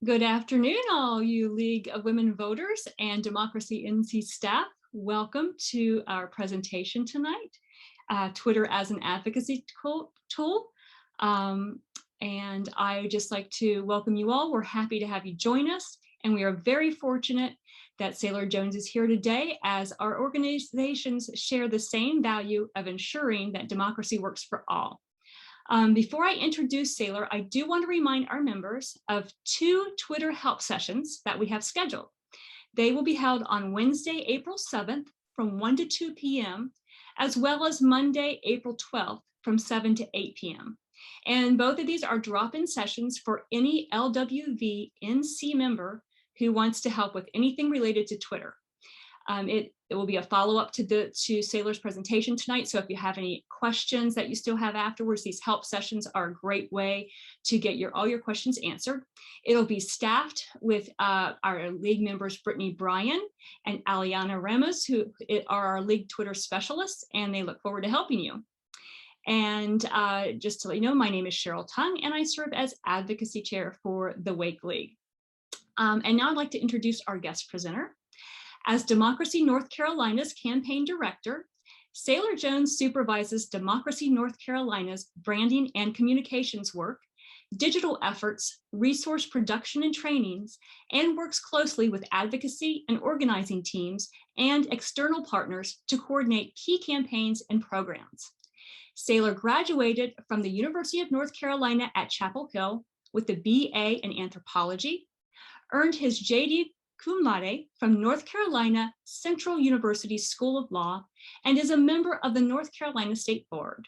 Good afternoon, all you League of Women Voters and Democracy NC staff. Welcome to our presentation tonight, Twitter as an Advocacy Tool. And I just like to welcome you all. We're happy to have you join us, and we are very fortunate that Saylor Jones is here today, as our organizations share the same value of ensuring that democracy works for all. Before I introduce Saylor, I do want to remind our members of 2 Twitter help sessions that we have scheduled. They will be held on Wednesday, April 7th from 1 to 2 p.m., as well as Monday, April 12th from 7 to 8 p.m. And both of these are drop-in sessions for any LWV-NC member who wants to help with anything related to Twitter. It will be a follow-up to Saylor's presentation tonight. So if you have any questions that you still have afterwards, these help sessions are a great way to get all your questions answered. It'll be staffed with our League members, Brittany Bryan and Aliana Ramos, who are our League Twitter specialists, and they look forward to helping you. And just to let you know, my name is Cheryl Tung, and I serve as Advocacy Chair for the Wake League. And now I'd like to introduce our guest presenter. As Democracy North Carolina's campaign director, Saylor Jones supervises Democracy North Carolina's branding and communications work, digital efforts, resource production and trainings, and works closely with advocacy and organizing teams and external partners to coordinate key campaigns and programs. Saylor graduated from the University of North Carolina at Chapel Hill with a BA in anthropology, earned his JD cum laude from North Carolina Central University School of Law, and is a member of the North Carolina State Bar.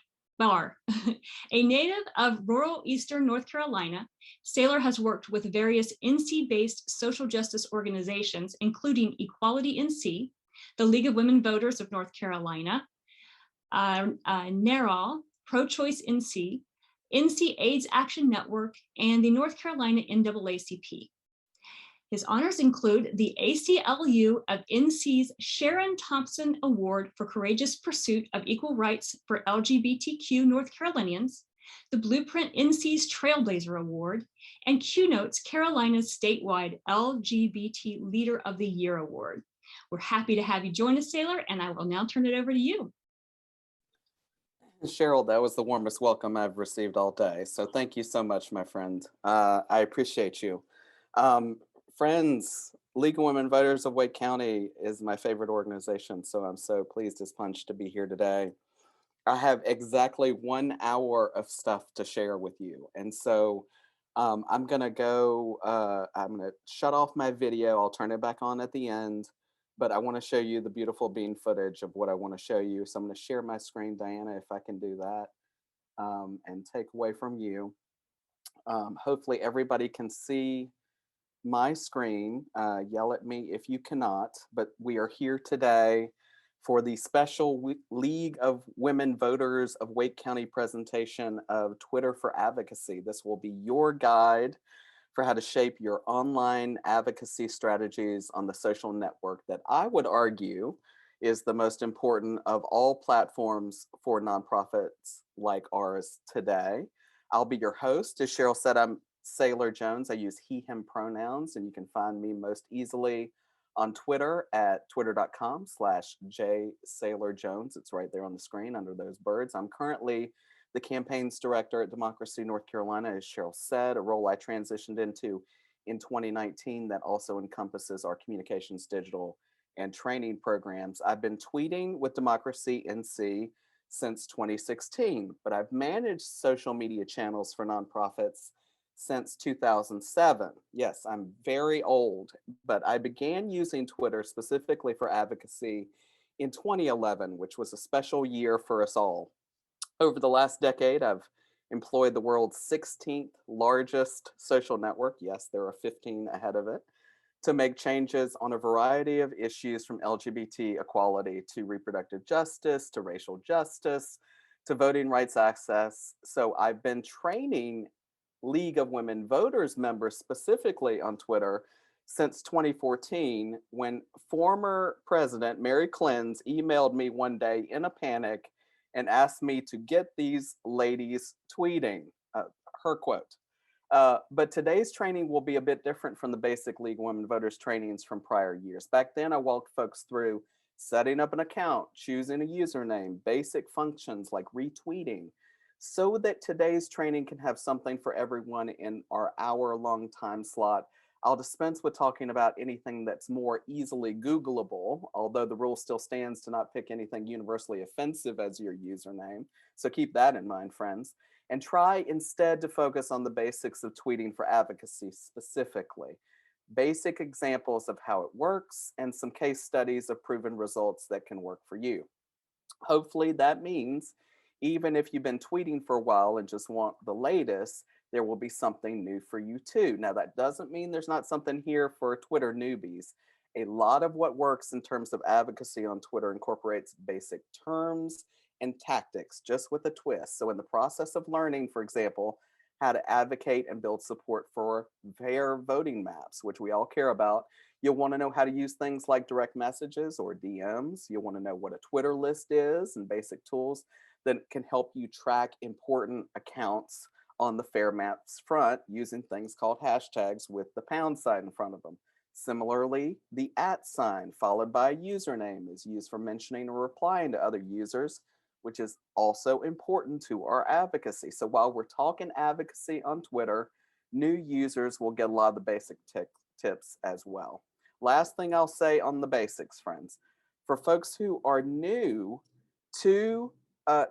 A native of rural Eastern North Carolina, Saylor has worked with various NC-based social justice organizations, including Equality NC, the League of Women Voters of North Carolina, NARAL, Pro-Choice NC, NC AIDS Action Network, and the North Carolina NAACP. His honors include the ACLU of NC's Sharon Thompson Award for Courageous Pursuit of Equal Rights for LGBTQ North Carolinians, the Blueprint NC's Trailblazer Award, and QNote's Carolina's statewide LGBT Leader of the Year Award. We're happy to have you join us, Saylor, and I will now turn it over to you. Cheryl, that was the warmest welcome I've received all day. So thank you so much, my friend. I appreciate you. Friends, League of Women Voters of Wake County is my favorite organization, so I'm so pleased as punch to be here today. I have exactly 1 hour of stuff to share with you, and so I'm gonna shut off my video. I'll turn it back on at the end, but I want to show you the beautiful bean footage of what I want to show you. So I'm going to share my screen, Diana, if I can do that, and take away from you. Hopefully everybody can see my screen. Yell at me if you cannot, but we are here today for the special League of Women Voters of Wake County presentation of Twitter for Advocacy. This will be your guide for how to shape your online advocacy strategies on the social network that I would argue is the most important of all platforms for nonprofits like ours today. I'll be your host. As Cheryl said, I'm Saylor Jones. I use he, him pronouns, and you can find me most easily on Twitter at twitter.com/jsaylorjones. It's right there on the screen under those birds. I'm currently the campaigns director at Democracy North Carolina, as Cheryl said, a role I transitioned into in 2019 that also encompasses our communications, digital, and training programs. I've been tweeting with Democracy NC since 2016, but I've managed social media channels for nonprofits since 2007. Yes, I'm very old, but I began using Twitter specifically for advocacy in 2011, which was a special year for us all. Over the last decade, I've employed the world's 16th largest social network, yes, there are 15 ahead of it, to make changes on a variety of issues from LGBT equality to reproductive justice, to racial justice, to voting rights access. So I've been training League of Women Voters members specifically on Twitter since 2014, when former President Mary Clens emailed me one day in a panic and asked me to get these ladies tweeting, her quote, But today's training will be a bit different from the basic League of Women Voters trainings from prior years. Back then, I walked folks through setting up an account, choosing a username, basic functions like retweeting, so that today's training can have something for everyone in our hour-long time slot. I'll dispense with talking about anything that's more easily Googleable, although the rule still stands to not pick anything universally offensive as your username. So keep that in mind, friends, and try instead to focus on the basics of tweeting for advocacy specifically. Basic examples of how it works and some case studies of proven results that can work for you. Hopefully that means even if you've been tweeting for a while and just want the latest, there will be something new for you too. Now, that doesn't mean there's not something here for Twitter newbies. A lot of what works in terms of advocacy on Twitter incorporates basic terms and tactics, just with a twist. So, in the process of learning, for example, how to advocate and build support for fair voting maps, which we all care about, you'll want to know how to use things like direct messages or DMs. You'll want to know what a Twitter list is and basic tools that can help you track important accounts on the Fair Maps front using things called hashtags with the pound sign in front of them. Similarly, the @ sign followed by a username is used for mentioning or replying to other users, which is also important to our advocacy. So while we're talking advocacy on Twitter, new users will get a lot of the basic tips as well. Last thing I'll say on the basics, friends, for folks who are new to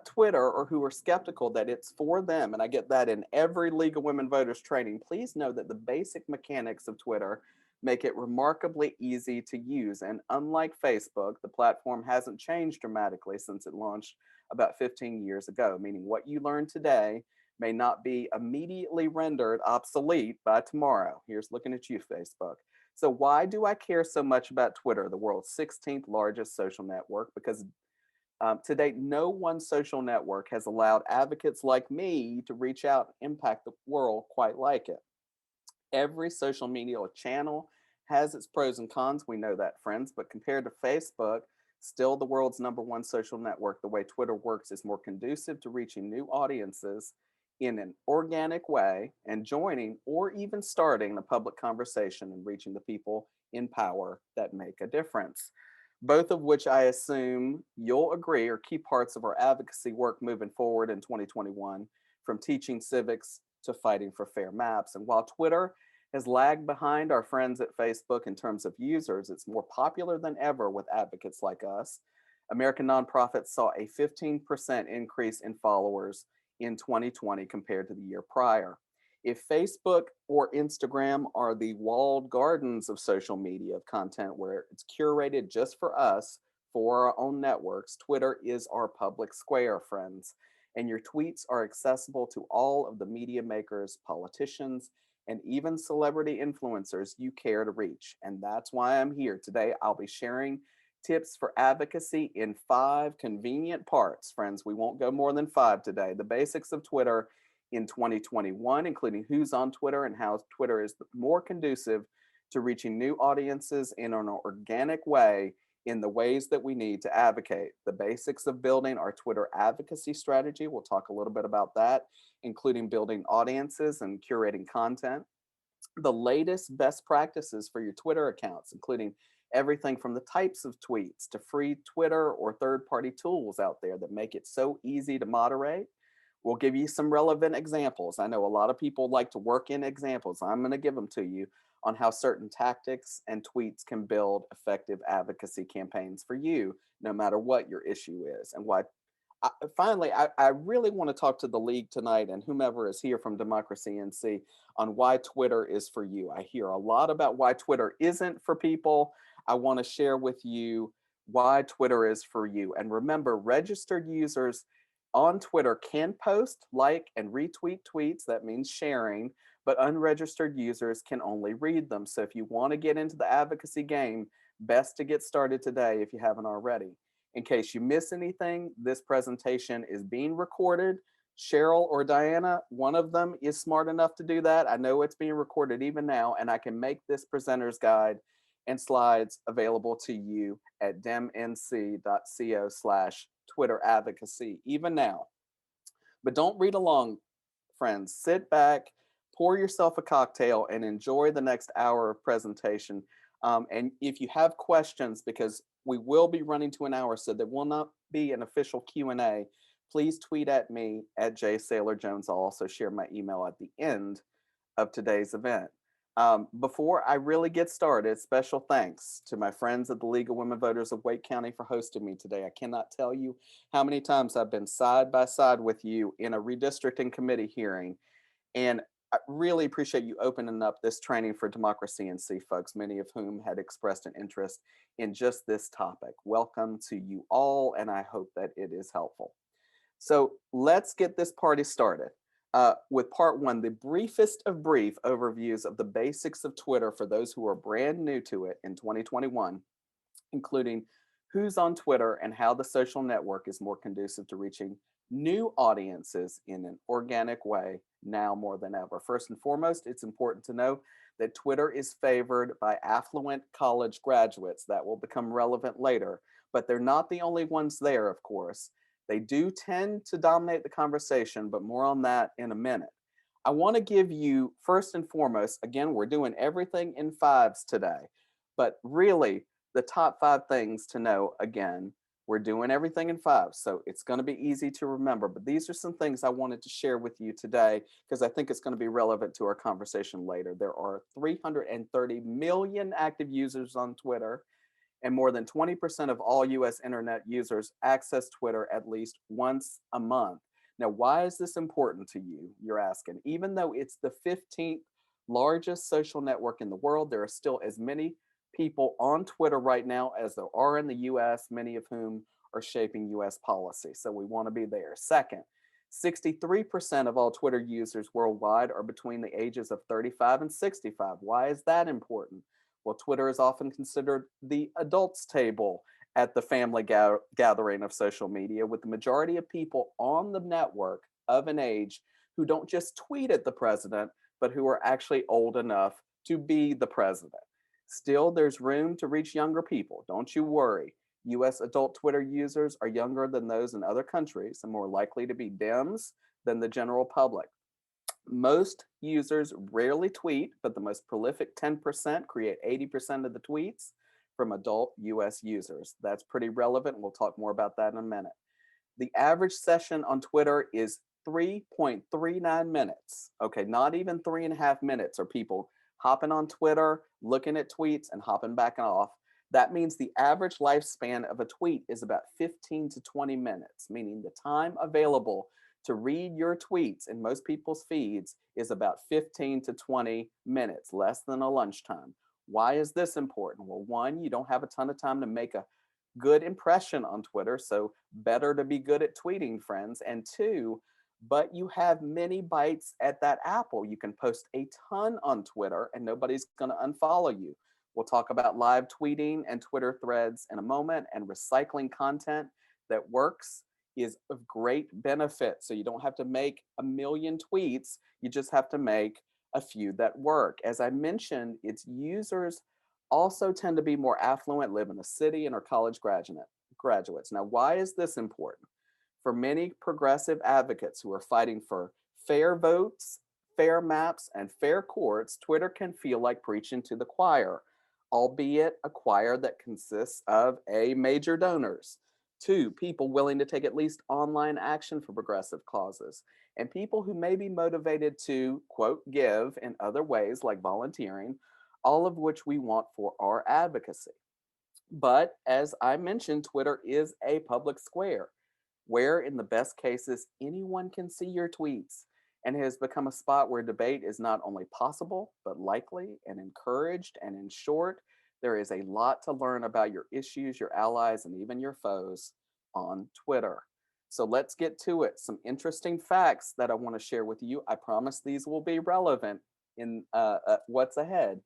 Twitter or who are skeptical that it's for them, and I get that in every League of Women Voters training, please know that the basic mechanics of Twitter make it remarkably easy to use. And unlike Facebook, the platform hasn't changed dramatically since it launched about 15 years ago, meaning what you learn today may not be immediately rendered obsolete by tomorrow. Here's looking at you, Facebook. So why do I care so much about Twitter, the world's 16th largest social network? Because to date, no one social network has allowed advocates like me to reach out and impact the world quite like it. Every social media channel has its pros and cons. We know that, friends. But compared to Facebook, still the world's #1 social network, the way Twitter works is more conducive to reaching new audiences in an organic way and joining or even starting a public conversation and reaching the people in power that make a difference. Both of which I assume you'll agree are key parts of our advocacy work moving forward in 2021, from teaching civics to fighting for fair maps. And while Twitter has lagged behind our friends at Facebook in terms of users, it's more popular than ever with advocates like us. American nonprofits saw a 15% increase in followers in 2020 compared to the year prior. If Facebook or Instagram are the walled gardens of social media of content where it's curated just for us, for our own networks, Twitter is our public square, friends. And your tweets are accessible to all of the media makers, politicians, and even celebrity influencers you care to reach. And that's why I'm here today. I'll be sharing tips for advocacy in 5 convenient parts, friends. We won't go more than 5 today. The basics of Twitter in 2021, including who's on Twitter and how Twitter is more conducive to reaching new audiences in an organic way in the ways that we need to advocate. The basics of building our Twitter advocacy strategy. We'll talk a little bit about that, including building audiences and curating content. The latest best practices for your Twitter accounts, including everything from the types of tweets to free Twitter or third-party tools out there that make it so easy to moderate. We'll give you some relevant examples. I know a lot of people like to work in examples. I'm going to give them to you on how certain tactics and tweets can build effective advocacy campaigns for you, no matter what your issue is. And why, finally, I really want to talk to the League tonight and whomever is here from Democracy NC on why Twitter is for you. I hear a lot about why Twitter isn't for people. I want to share with you why Twitter is for you. And remember, registered users on Twitter can post, like, and retweet tweets. That means sharing, but unregistered users can only read them. So if you want to get into the advocacy game, best to get started today if you haven't already. In case you miss anything, this presentation is being recorded. Cheryl or Diana, one of them is smart enough to do that. I know it's being recorded even now, and I can make this presenter's guide and slides available to you at demnc.co/Twitter advocacy, even now. But don't read along, friends. Sit back, pour yourself a cocktail and enjoy the next hour of presentation. And if you have questions, because we will be running to an hour, so there will not be an official Q&A, please tweet at me at jsailorjones. I'll also share my email at the end of today's event. Before I really get started, special thanks to my friends at the League of Women Voters of Wake County for hosting me today. I cannot tell you how many times I've been side by side with you in a redistricting committee hearing, and I really appreciate you opening up this training for Democracy NC folks, many of whom had expressed an interest in just this topic. Welcome to you all, and I hope that it is helpful. So let's get this party started. With part one, the briefest of brief overviews of the basics of Twitter for those who are brand new to it in 2021, including who's on Twitter and how the social network is more conducive to reaching new audiences in an organic way now more than ever. First and foremost, it's important to know that Twitter is favored by affluent college graduates. That will become relevant later, but they're not the only ones there, of course. They do tend to dominate the conversation, but more on that in a minute. I want to give you, first and foremost, again, we're doing everything in fives today, but really the top 5 things to know. Again, we're doing everything in fives, so it's going to be easy to remember, but these are some things I wanted to share with you today because I think it's going to be relevant to our conversation later. There are 330 million active users on Twitter, and more than 20% of all US internet users access Twitter at least once a month. Now, why is this important to you? You're asking. Even though it's the 15th largest social network in the world, there are still as many people on Twitter right now as there are in the US, many of whom are shaping US policy. So we want to be there. Second, 63% of all Twitter users worldwide are between the ages of 35 and 65. Why is that important? Well, Twitter is often considered the adults' table at the family gathering of social media, with the majority of people on the network of an age who don't just tweet at the president, but who are actually old enough to be the president. Still, there's room to reach younger people. Don't you worry. US adult Twitter users are younger than those in other countries and more likely to be Dems than the general public. Most users rarely tweet, but the most prolific 10% create 80% of the tweets from adult US users. That's pretty relevant. We'll talk more about that in a minute. The average session on Twitter is 3.39 minutes. Okay, not even 3.5 minutes are people hopping on Twitter, looking at tweets, and hopping back off. That means the average lifespan of a tweet is about 15 to 20 minutes, meaning the time available to read your tweets in most people's feeds is about 15 to 20 minutes, less than a lunchtime. Why is this important? Well, one, you don't have a ton of time to make a good impression on Twitter, so better to be good at tweeting, friends. And two, but you have many bites at that apple. You can post a ton on Twitter and nobody's going to unfollow you. We'll talk about live tweeting and Twitter threads in a moment, and recycling content that works is of great benefit. So you don't have to make a million tweets, you just have to make a few that work. As I mentioned, its users also tend to be more affluent, live in a city, and are college graduates. Now, why is this important? For many progressive advocates who are fighting for fair votes, fair maps, and fair courts, Twitter can feel like preaching to the choir, albeit a choir that consists of A, major donors, 2, people willing to take at least online action for progressive causes, and people who may be motivated to, quote, give in other ways like volunteering, all of which we want for our advocacy. But as I mentioned, Twitter is a public square where, in the best cases, anyone can see your tweets, and has become a spot where debate is not only possible, but likely and encouraged. And in short, there is a lot to learn about your issues, your allies, and even your foes on Twitter. So let's get to it. Some interesting facts that I want to share with you. I promise these will be relevant in what's ahead.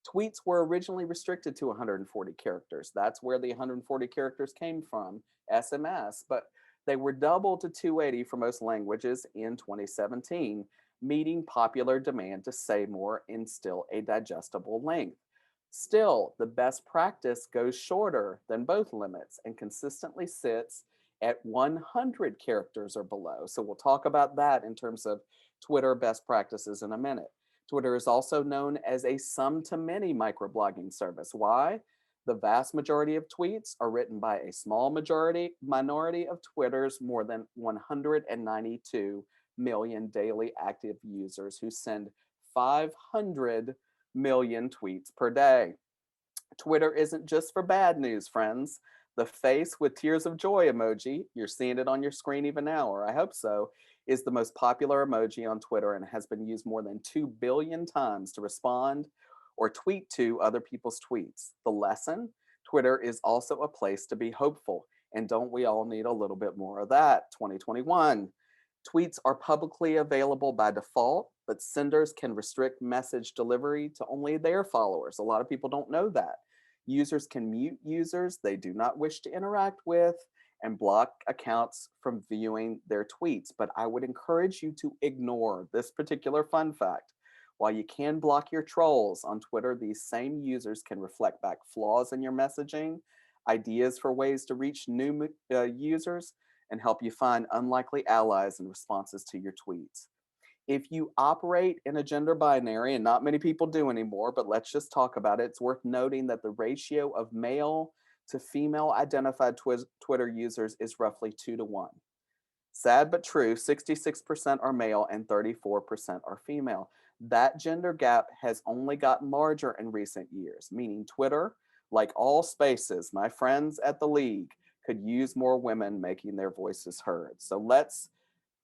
Tweets were originally restricted to 140 characters. That's where the 140 characters came from, SMS, but they were doubled to 280 for most languages in 2017, meeting popular demand to say more in still a digestible length. Still, the best practice goes shorter than both limits and consistently sits at 100 characters or below. So we'll talk about that in terms of Twitter best practices in a minute. Twitter is also known as a sum to many microblogging service. Why? The vast majority of tweets are written by a small minority of Twitter's more than 192 million daily active users who send 500 million tweets per day. Twitter isn't just for bad news, friends. The face with tears of joy emoji, you're seeing it on your screen even now, or I hope so, is the most popular emoji on Twitter and has been used more than 2 billion times to respond or tweet to other people's tweets. The lesson? Twitter is also a place to be hopeful. And don't we all need a little bit more of that? 2021. Tweets are publicly available by default, but senders can restrict message delivery to only their followers. A lot of people don't know that. Users can mute users they do not wish to interact with and block accounts from viewing their tweets. But I would encourage you to ignore this particular fun fact. While you can block your trolls on Twitter, these same users can reflect back flaws in your messaging, ideas for ways to reach new users, and help you find unlikely allies in responses to your tweets. If you operate in a gender binary, and not many people do anymore, but let's just talk about it, it's worth noting that the ratio of male to female identified Twitter users is roughly 2 to 1. Sad but true, 66% are male and 34% are female. That gender gap has only gotten larger in recent years, meaning Twitter, like all spaces, my friends at the League, could use more women making their voices heard. So let's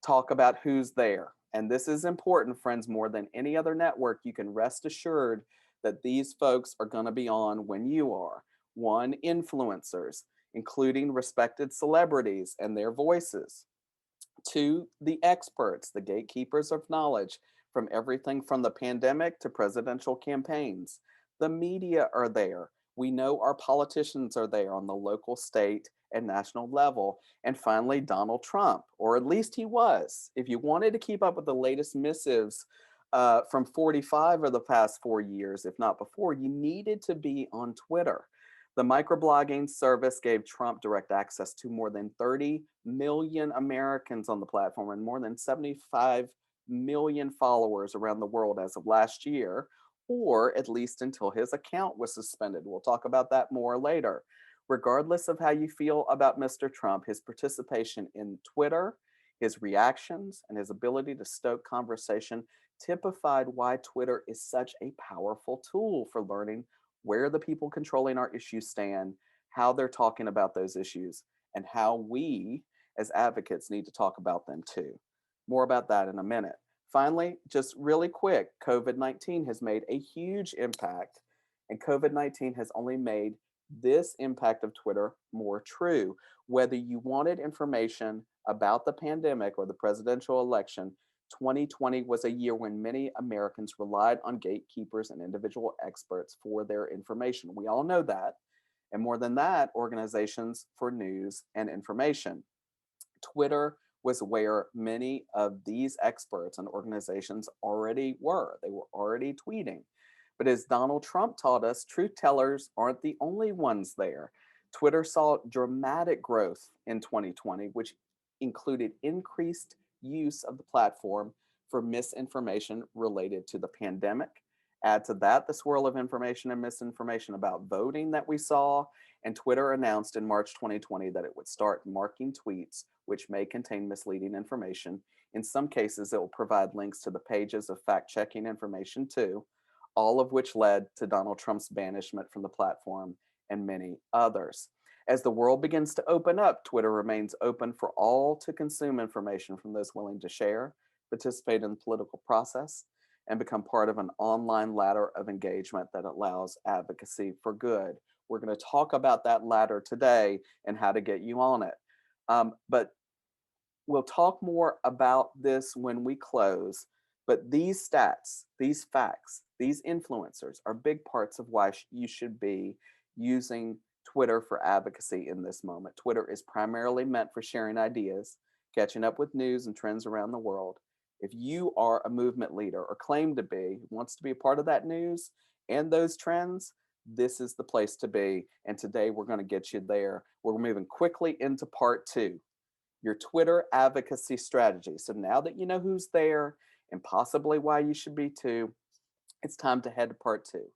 talk about who's there. And this is important, friends, more than any other network. You can rest assured that these folks are going to be on when you are. One, influencers, including respected celebrities and their voices. Two, the experts, the gatekeepers of knowledge, from everything from the pandemic to presidential campaigns. The media are there. We know our politicians are there on the local, state, and national level. And finally, Donald Trump, or at least he was. If you wanted to keep up with the latest missives from 45 of the past 4 years, if not before, you needed to be on Twitter. The microblogging service gave Trump direct access to more than 30 million Americans on the platform and more than 75 million followers around the world as of last year, or at least until his account was suspended. We'll talk about that more later. Regardless of how you feel about Mr. Trump, his participation in Twitter, his reactions, and his ability to stoke conversation typified why Twitter is such a powerful tool for learning where the people controlling our issues stand, how they're talking about those issues, and how we as advocates need to talk about them too. More about that in a minute. Finally, just really quick, COVID-19 has made a huge impact, and COVID-19 has only made this impact of Twitter more true. Whether you wanted information about the pandemic or the presidential election, 2020 was a year when many Americans relied on gatekeepers and individual experts for their information. We all know that. And more than that, organizations for news and information. Twitter was where many of these experts and organizations already were. They were already tweeting. But as Donald Trump taught us, truth tellers aren't the only ones there. Twitter saw dramatic growth in 2020, which included increased use of the platform for misinformation related to the pandemic. Add to that the swirl of information and misinformation about voting that we saw, and Twitter announced in March 2020 that it would start marking tweets which may contain misleading information. In some cases, it will provide links to the pages of fact-checking information too, all of which led to Donald Trump's banishment from the platform and many others. As the world begins to open up, Twitter remains open for all to consume information from those willing to share, participate in the political process, and become part of an online ladder of engagement that allows advocacy for good. We're going to talk about that ladder today and how to get you on it. But we'll talk more about this when we close. But these stats, these facts, these influencers are big parts of why you should be using Twitter for advocacy in this moment. Twitter is primarily meant for sharing ideas, catching up with news and trends around the world. If you are a movement leader or claim to be, wants to be a part of that news and those trends, this is the place to be. And today we're going to get you there. We're moving quickly into part two, your Twitter advocacy strategy. So now that you know who's there and possibly why you should be too, it's time to head to part two,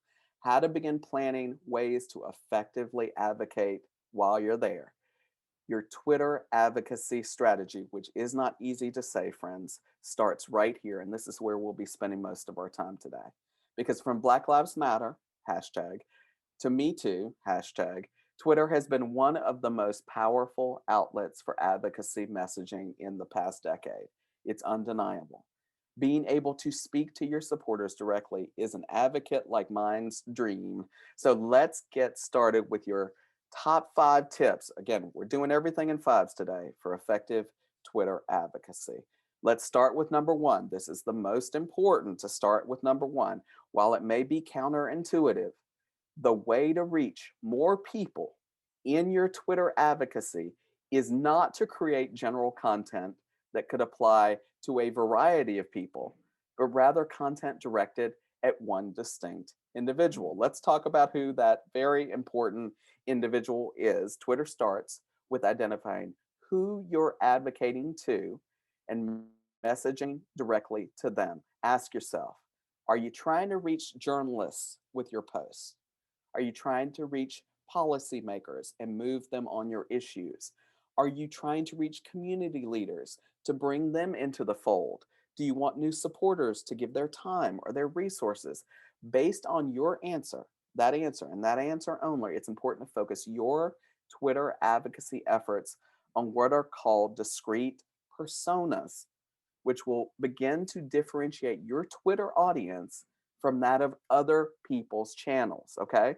how to begin planning ways to effectively advocate while you're there. Your Twitter advocacy strategy, which is not easy to say, friends, starts right here. And this is where we'll be spending most of our time today. Because from Black Lives Matter, hashtag, to Me Too, hashtag, Twitter has been one of the most powerful outlets for advocacy messaging in the past decade. It's undeniable. Being able to speak to your supporters directly is an advocate like mine's dream. So let's get started with your top 5 tips. Again, we're doing everything in fives today for effective Twitter advocacy. Let's start with number 1. This is the most important, to start with number 1. While it may be counterintuitive, the way to reach more people in your Twitter advocacy is not to create general content that could apply to a variety of people, but rather content directed at one distinct individual. Let's talk about who that very important individual is. Twitter starts with identifying who you're advocating to and messaging directly to them. Ask yourself, are you trying to reach journalists with your posts? Are you trying to reach policymakers and move them on your issues? Are you trying to reach community leaders to bring them into the fold? Do you want new supporters to give their time or their resources? Based on your answer, and that answer only, it's important to focus your Twitter advocacy efforts on what are called discrete personas, which will begin to differentiate your Twitter audience from that of other people's channels, okay?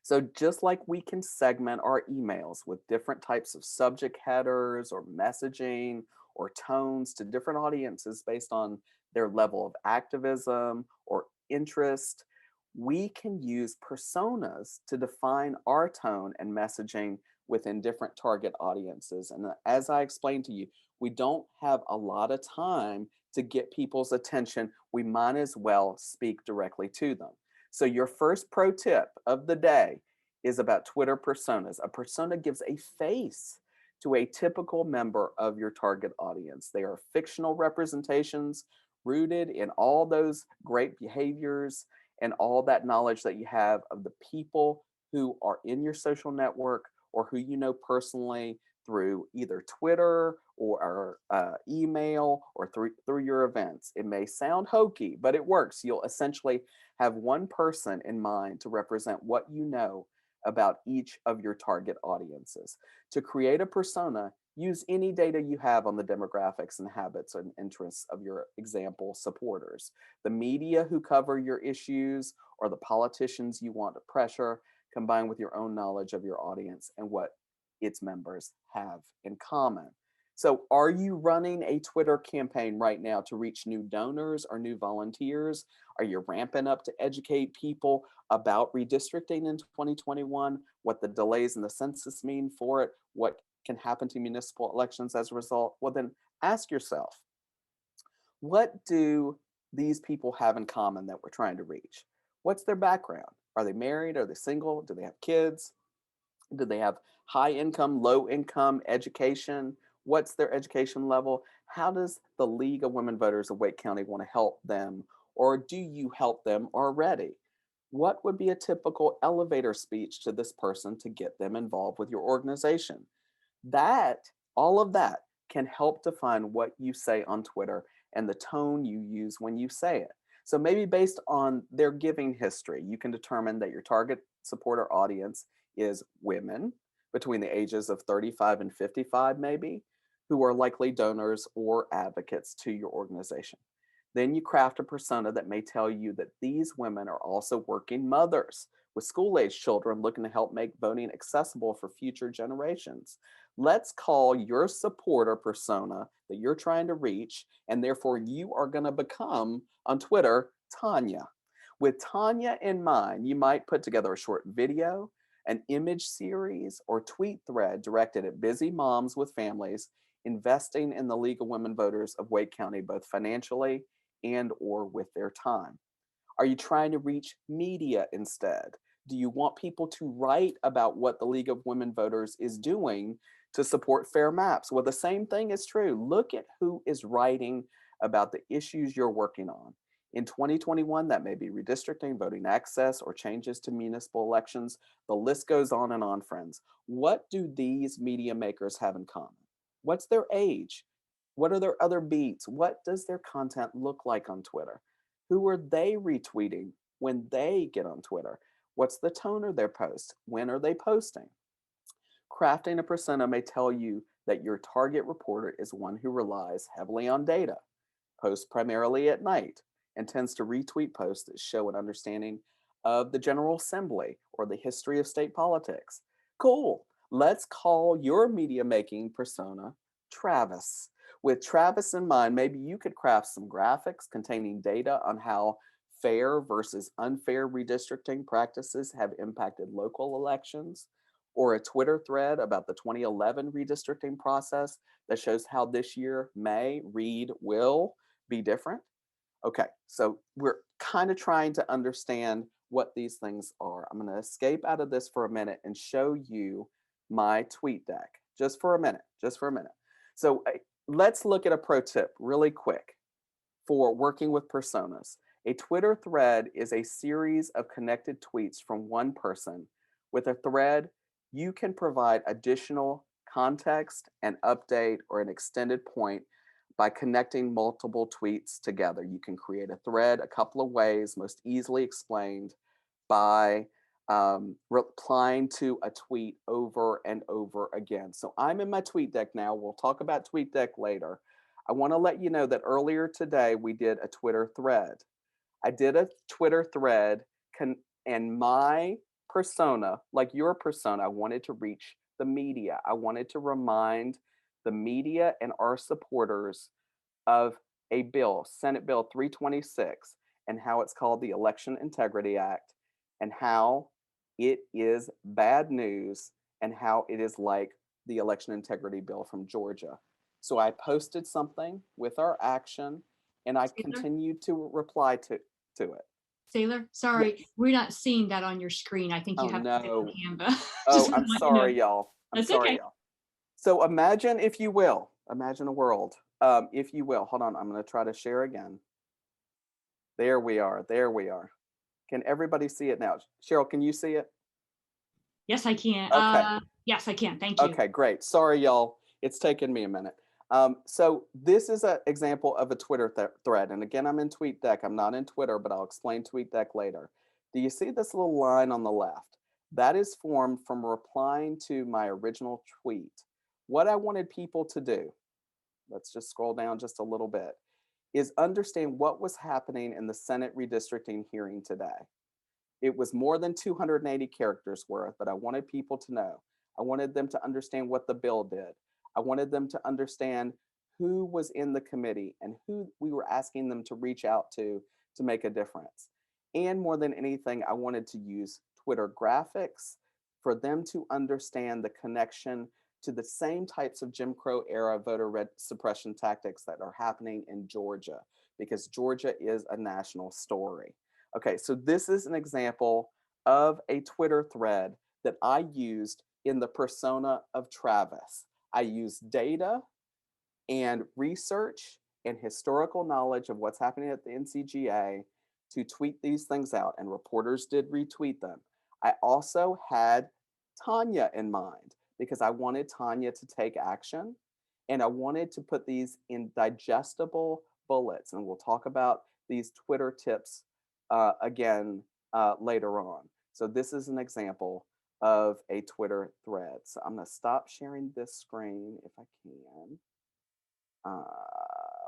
So just like we can segment our emails with different types of subject headers or messaging or tones to different audiences based on their level of activism or interest, we can use personas to define our tone and messaging within different target audiences. And as I explained to you, we don't have a lot of time to get people's attention. We might as well speak directly to them. So your first pro tip of the day is about Twitter personas. A persona gives a face to a typical member of your target audience. They are fictional representations rooted in all those great behaviors and all that knowledge that you have of the people who are in your social network or who you know personally through either Twitter or email or through your events. It may sound hokey, but it works. You'll essentially have one person in mind to represent what you know about each of your target audiences. To create a persona, use any data you have on the demographics and habits and interests of your example supporters. The media who cover your issues or the politicians you want to pressure, combined with your own knowledge of your audience and what its members have in common. So, are you running a Twitter campaign right now to reach new donors or new volunteers? Are you ramping up to educate people about redistricting in 2021, what the delays in the census mean for it, what can happen to municipal elections as a result? Well, then ask yourself, what do these people have in common that we're trying to reach? What's their background? Are they married? Are they single? Do they have kids? Do they have high income, low income, education? What's their education level? How does the League of Women Voters of Wake County want to help them? Or do you help them already? What would be a typical elevator speech to this person to get them involved with your organization? That, all of that can help define what you say on Twitter and the tone you use when you say it. So maybe based on their giving history, you can determine that your target supporter audience is women between the ages of 35 and 55, maybe, who are likely donors or advocates to your organization. Then you craft a persona that may tell you that these women are also working mothers with school age children looking to help make voting accessible for future generations. Let's call your supporter persona that you're trying to reach, and therefore you are going to become on Twitter, Tanya. With Tanya in mind, you might put together a short video, an image series, or tweet thread directed at busy moms with families investing in the League of Women Voters of Wake County, both financially and or with their time. Are you trying to reach media instead? Do you want people to write about what the League of Women Voters is doing to support fair maps? Well, the same thing is true. Look at who is writing about the issues you're working on. In 2021, that may be redistricting, voting access, or changes to municipal elections. The list goes on and on, friends. What do these media makers have in common? What's their age? What are their other beats? What does their content look like on Twitter? Who are they retweeting when they get on Twitter? What's the tone of their post? When are they posting? Crafting a persona may tell you that your target reporter is one who relies heavily on data, posts primarily at night, and tends to retweet posts that show an understanding of the General Assembly or the history of state politics. Cool. Let's call your media making persona Travis. With Travis in mind, maybe you could craft some graphics containing data on how fair versus unfair redistricting practices have impacted local elections, or a Twitter thread about the 2011 redistricting process that shows how this year will be different. Okay, so we're kind of trying to understand what these things are. I'm going to escape out of this for a minute and show you my tweet deck just for a minute, So let's look at a pro tip really quick for working with personas. A Twitter thread is a series of connected tweets from one person. With a thread, you can provide additional context, an update, or an extended point by connecting multiple tweets together. You can create a thread a couple of ways, most easily explained by replying to a tweet over and over again. So I'm in my tweet deck now. We'll talk about tweet deck later. I want to let you know that earlier today we did a Twitter thread. I did a Twitter thread and my persona, like your persona, I wanted to reach the media. I wanted to remind the media and our supporters of a bill, Senate Bill 326, and how it's called the Election Integrity Act, and how it is bad news, and how it is like the election integrity bill from Georgia. So I posted something with our action, and I Sailor, continued to reply to it. Sailor, sorry, Yes. we're not seeing that on your screen. I think you Oh have to put it no. on Canva. Oh, Just want I'm to let you know. sorry, y'all. I'm That's sorry, okay. y'all. So imagine, if you will, imagine a world, if you will. Hold on, I'm going to try to share again. There we are. There we are. Can everybody see it now? Cheryl, can you see it? Yes, I can. Okay. Yes, I can. Thank you. Okay, great. Sorry, y'all. It's taken me a minute. So this is an example of a Twitter thread. And again, I'm in TweetDeck. I'm not in Twitter, but I'll explain TweetDeck later. Do you see this little line on the left? That is formed from replying to my original tweet. What I wanted people to do, let's just scroll down just a little bit, is understand what was happening in the Senate redistricting hearing today. It was more than 280 characters worth, but I wanted people to know. I wanted them to understand what the bill did. I wanted them to understand who was in the committee and who we were asking them to reach out to make a difference. And more than anything, I wanted to use Twitter graphics for them to understand the connection to the same types of Jim Crow era voter suppression tactics that are happening in Georgia, because Georgia is a national story. Okay, so this is an example of a Twitter thread that I used in the persona of Travis. I used data and research and historical knowledge of what's happening at the NCGA to tweet these things out, and reporters did retweet them. I also had Tanya in mind because I wanted Tanya to take action, and I wanted to put these in digestible bullets, and we'll talk about these Twitter tips again later on. So this is an example of a Twitter thread. So I'm going to stop sharing this screen if I can.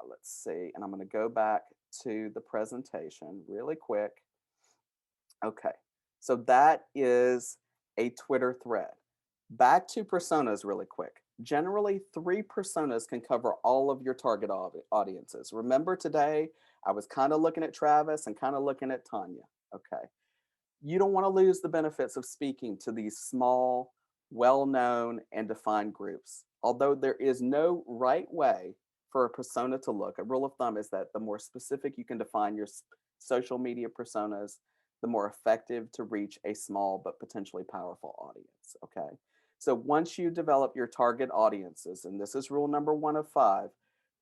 Let's see, and I'm going to go back to the presentation really quick. Okay, so that is a Twitter thread. Back to personas really quick. Generally, 3 personas can cover all of your target audiences. Remember today, I was kind of looking at Travis and kind of looking at Tanya. Okay, you don't want to lose the benefits of speaking to these small, well-known, and defined groups. Although there is no right way for a persona to look, a rule of thumb is that the more specific you can define your social media personas, the more effective to reach a small but potentially powerful audience. Okay. So once you develop your target audiences, and this is rule number 1 of 5,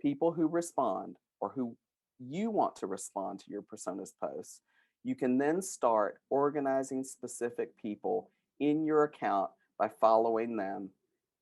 people who respond or who you want to respond to your personas posts, you can then start organizing specific people in your account by following them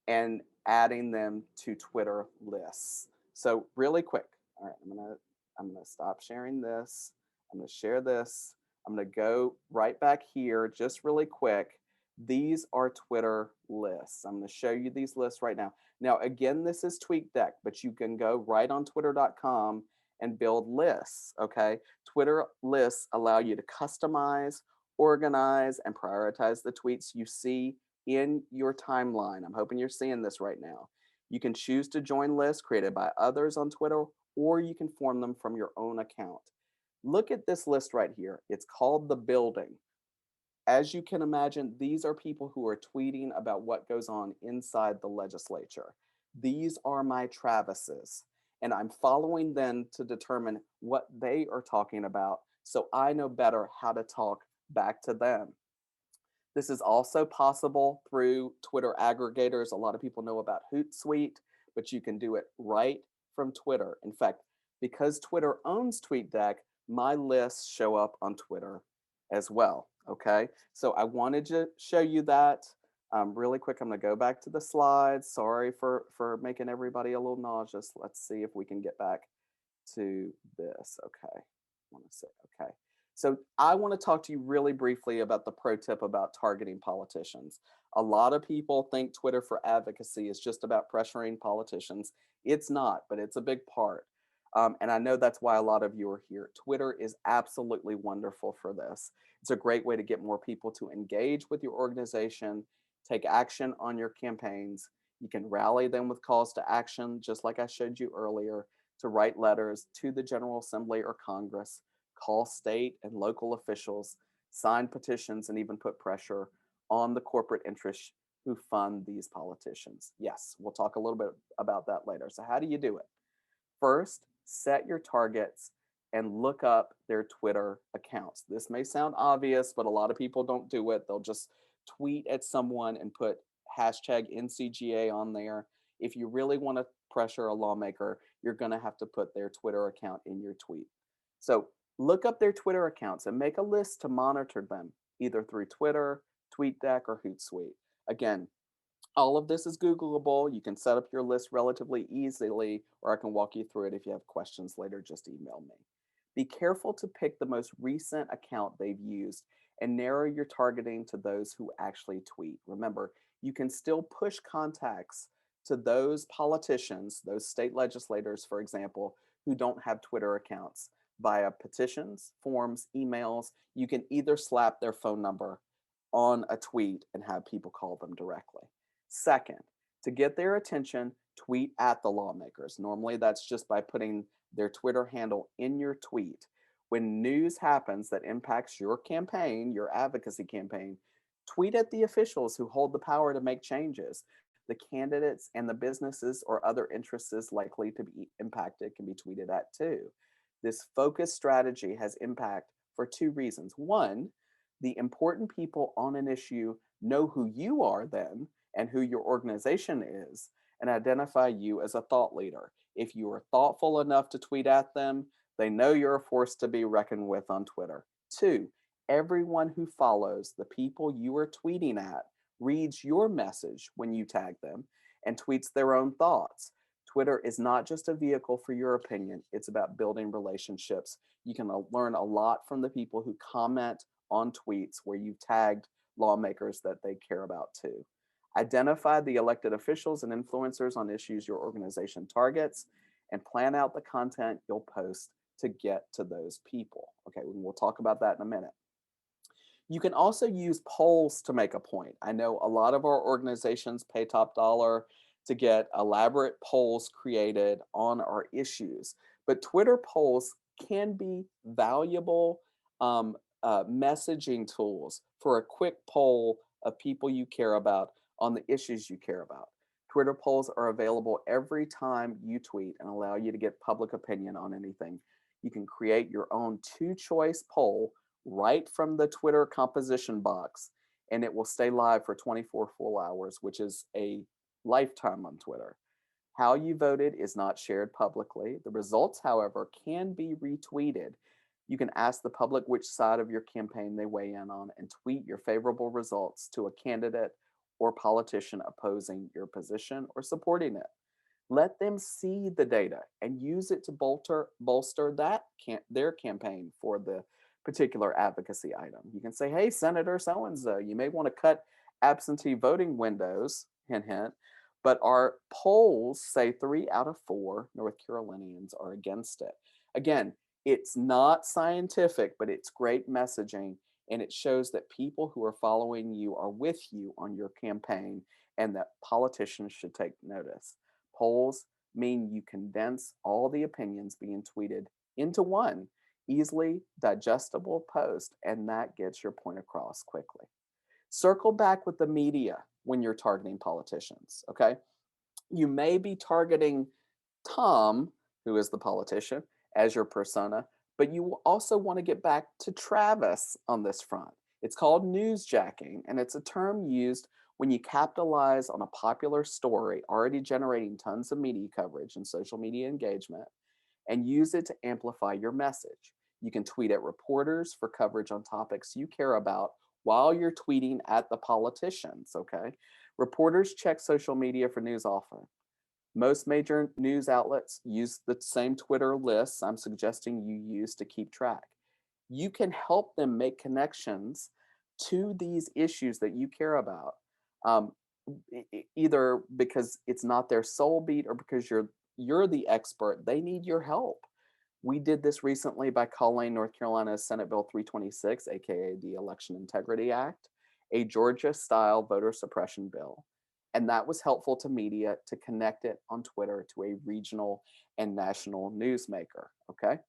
and adding them to Twitter lists. So really quick, all right, I'm gonna stop sharing this. I'm gonna share this. I'm gonna go right back here, just really quick. These are Twitter lists. I'm gonna show you these lists right now. Now, again, this is TweetDeck, but you can go right on twitter.com and build lists, okay? Twitter lists allow you to customize, organize, and prioritize the tweets you see in your timeline. I'm hoping you're seeing this right now. You can choose to join lists created by others on Twitter, or you can form them from your own account. Look at this list right here. It's called The Building. As you can imagine, these are people who are tweeting about what goes on inside the legislature. These are my Travises, and I'm following them to determine what they are talking about so I know better how to talk back to them. This is also possible through Twitter aggregators. A lot of people know about Hootsuite, but you can do it right from Twitter. In fact, because Twitter owns TweetDeck, my lists show up on Twitter as well. Okay, so I wanted to show you that really quick. I'm going to go back to the slides. Sorry for making everybody a little nauseous. Let's see if we can get back to this. Okay, I want to say okay. So I want to talk to you really briefly about the pro tip about targeting politicians. A lot of people think Twitter for advocacy is just about pressuring politicians. It's not, but it's a big part. And I know that's why a lot of you are here. Twitter is absolutely wonderful for this. It's a great way to get more people to engage with your organization, take action on your campaigns. You can rally them with calls to action, just like I showed you earlier, to write letters to the General Assembly or Congress, call state and local officials, sign petitions, and even put pressure on the corporate interests who fund these politicians. Yes, we'll talk a little bit about that later. So how do you do it? First, set your targets and look up their Twitter accounts. This may sound obvious, but a lot of people don't do it. They'll just tweet at someone and put hashtag NCGA on there. If you really want to pressure a lawmaker, you're going to have to put their Twitter account in your tweet. So look up their Twitter accounts and make a list to monitor them, either through Twitter, TweetDeck, or Hootsuite. Again, all of this is Googleable. You can set up your list relatively easily, or I can walk you through it. If you have questions later, just email me. Be careful to pick the most recent account they've used and narrow your targeting to those who actually tweet. Remember, you can still push contacts to those politicians, those state legislators, for example, who don't have Twitter accounts via petitions, forms, emails. You can either slap their phone number on a tweet and have people call them directly. Second, to get their attention, tweet at the lawmakers. Normally, that's just by putting their Twitter handle in your tweet. When news happens that impacts your campaign, your advocacy campaign, tweet at the officials who hold the power to make changes. The candidates and the businesses or other interests likely to be impacted can be tweeted at too. This focused strategy has impact for 2 reasons. One, the important people on an issue know who you are then and who your organization is, and identify you as a thought leader. If you are thoughtful enough to tweet at them, they know you're a force to be reckoned with on Twitter. 2, everyone who follows the people you are tweeting at reads your message when you tag them and tweets their own thoughts. Twitter is not just a vehicle for your opinion, it's about building relationships. You can learn a lot from the people who comment on tweets where you've tagged lawmakers that they care about too. Identify the elected officials and influencers on issues your organization targets, and plan out the content you'll post to get to those people. Okay, we'll talk about that in a minute. You can also use polls to make a point. I know a lot of our organizations pay top dollar to get elaborate polls created on our issues, but Twitter polls can be valuable messaging tools for a quick poll of people you care about on the issues you care about. Twitter polls are available every time you tweet and allow you to get public opinion on anything. You can create your own 2-choice poll right from the Twitter composition box, and it will stay live for 24 full hours, which is a lifetime on Twitter. How you voted is not shared publicly. The results, however, can be retweeted. You can ask the public which side of your campaign they weigh in on and tweet your favorable results to a candidate or politician opposing your position or supporting it. Let them see the data and use it to bolster their campaign for the particular advocacy item. You can say, hey, Senator so and so, you may want to cut absentee voting windows, hint, hint, but our polls say 3 out of 4 North Carolinians are against it. Again, it's not scientific, but it's great messaging, and it shows that people who are following you are with you on your campaign and that politicians should take notice. Polls mean you condense all the opinions being tweeted into one easily digestible post, and that gets your point across quickly. Circle back with the media when you're targeting politicians, okay? You may be targeting Tom, who is the politician, as your persona, but you will also want to get back to Travis on this front. It's called newsjacking, and it's a term used when you capitalize on a popular story already generating tons of media coverage and social media engagement and use it to amplify your message. You can tweet at reporters for coverage on topics you care about while you're tweeting at the politicians, okay? Reporters check social media for news often. Most major news outlets use the same Twitter lists I'm suggesting you use to keep track. You can help them make connections to these issues that you care about, um, either because it's not their sole beat or because you're the expert. They need your help. We did this recently by calling North Carolina's Senate Bill 326, aka the Election Integrity Act, a Georgia-style voter suppression bill. And that was helpful to media to connect it on Twitter to a regional and national newsmaker, okay?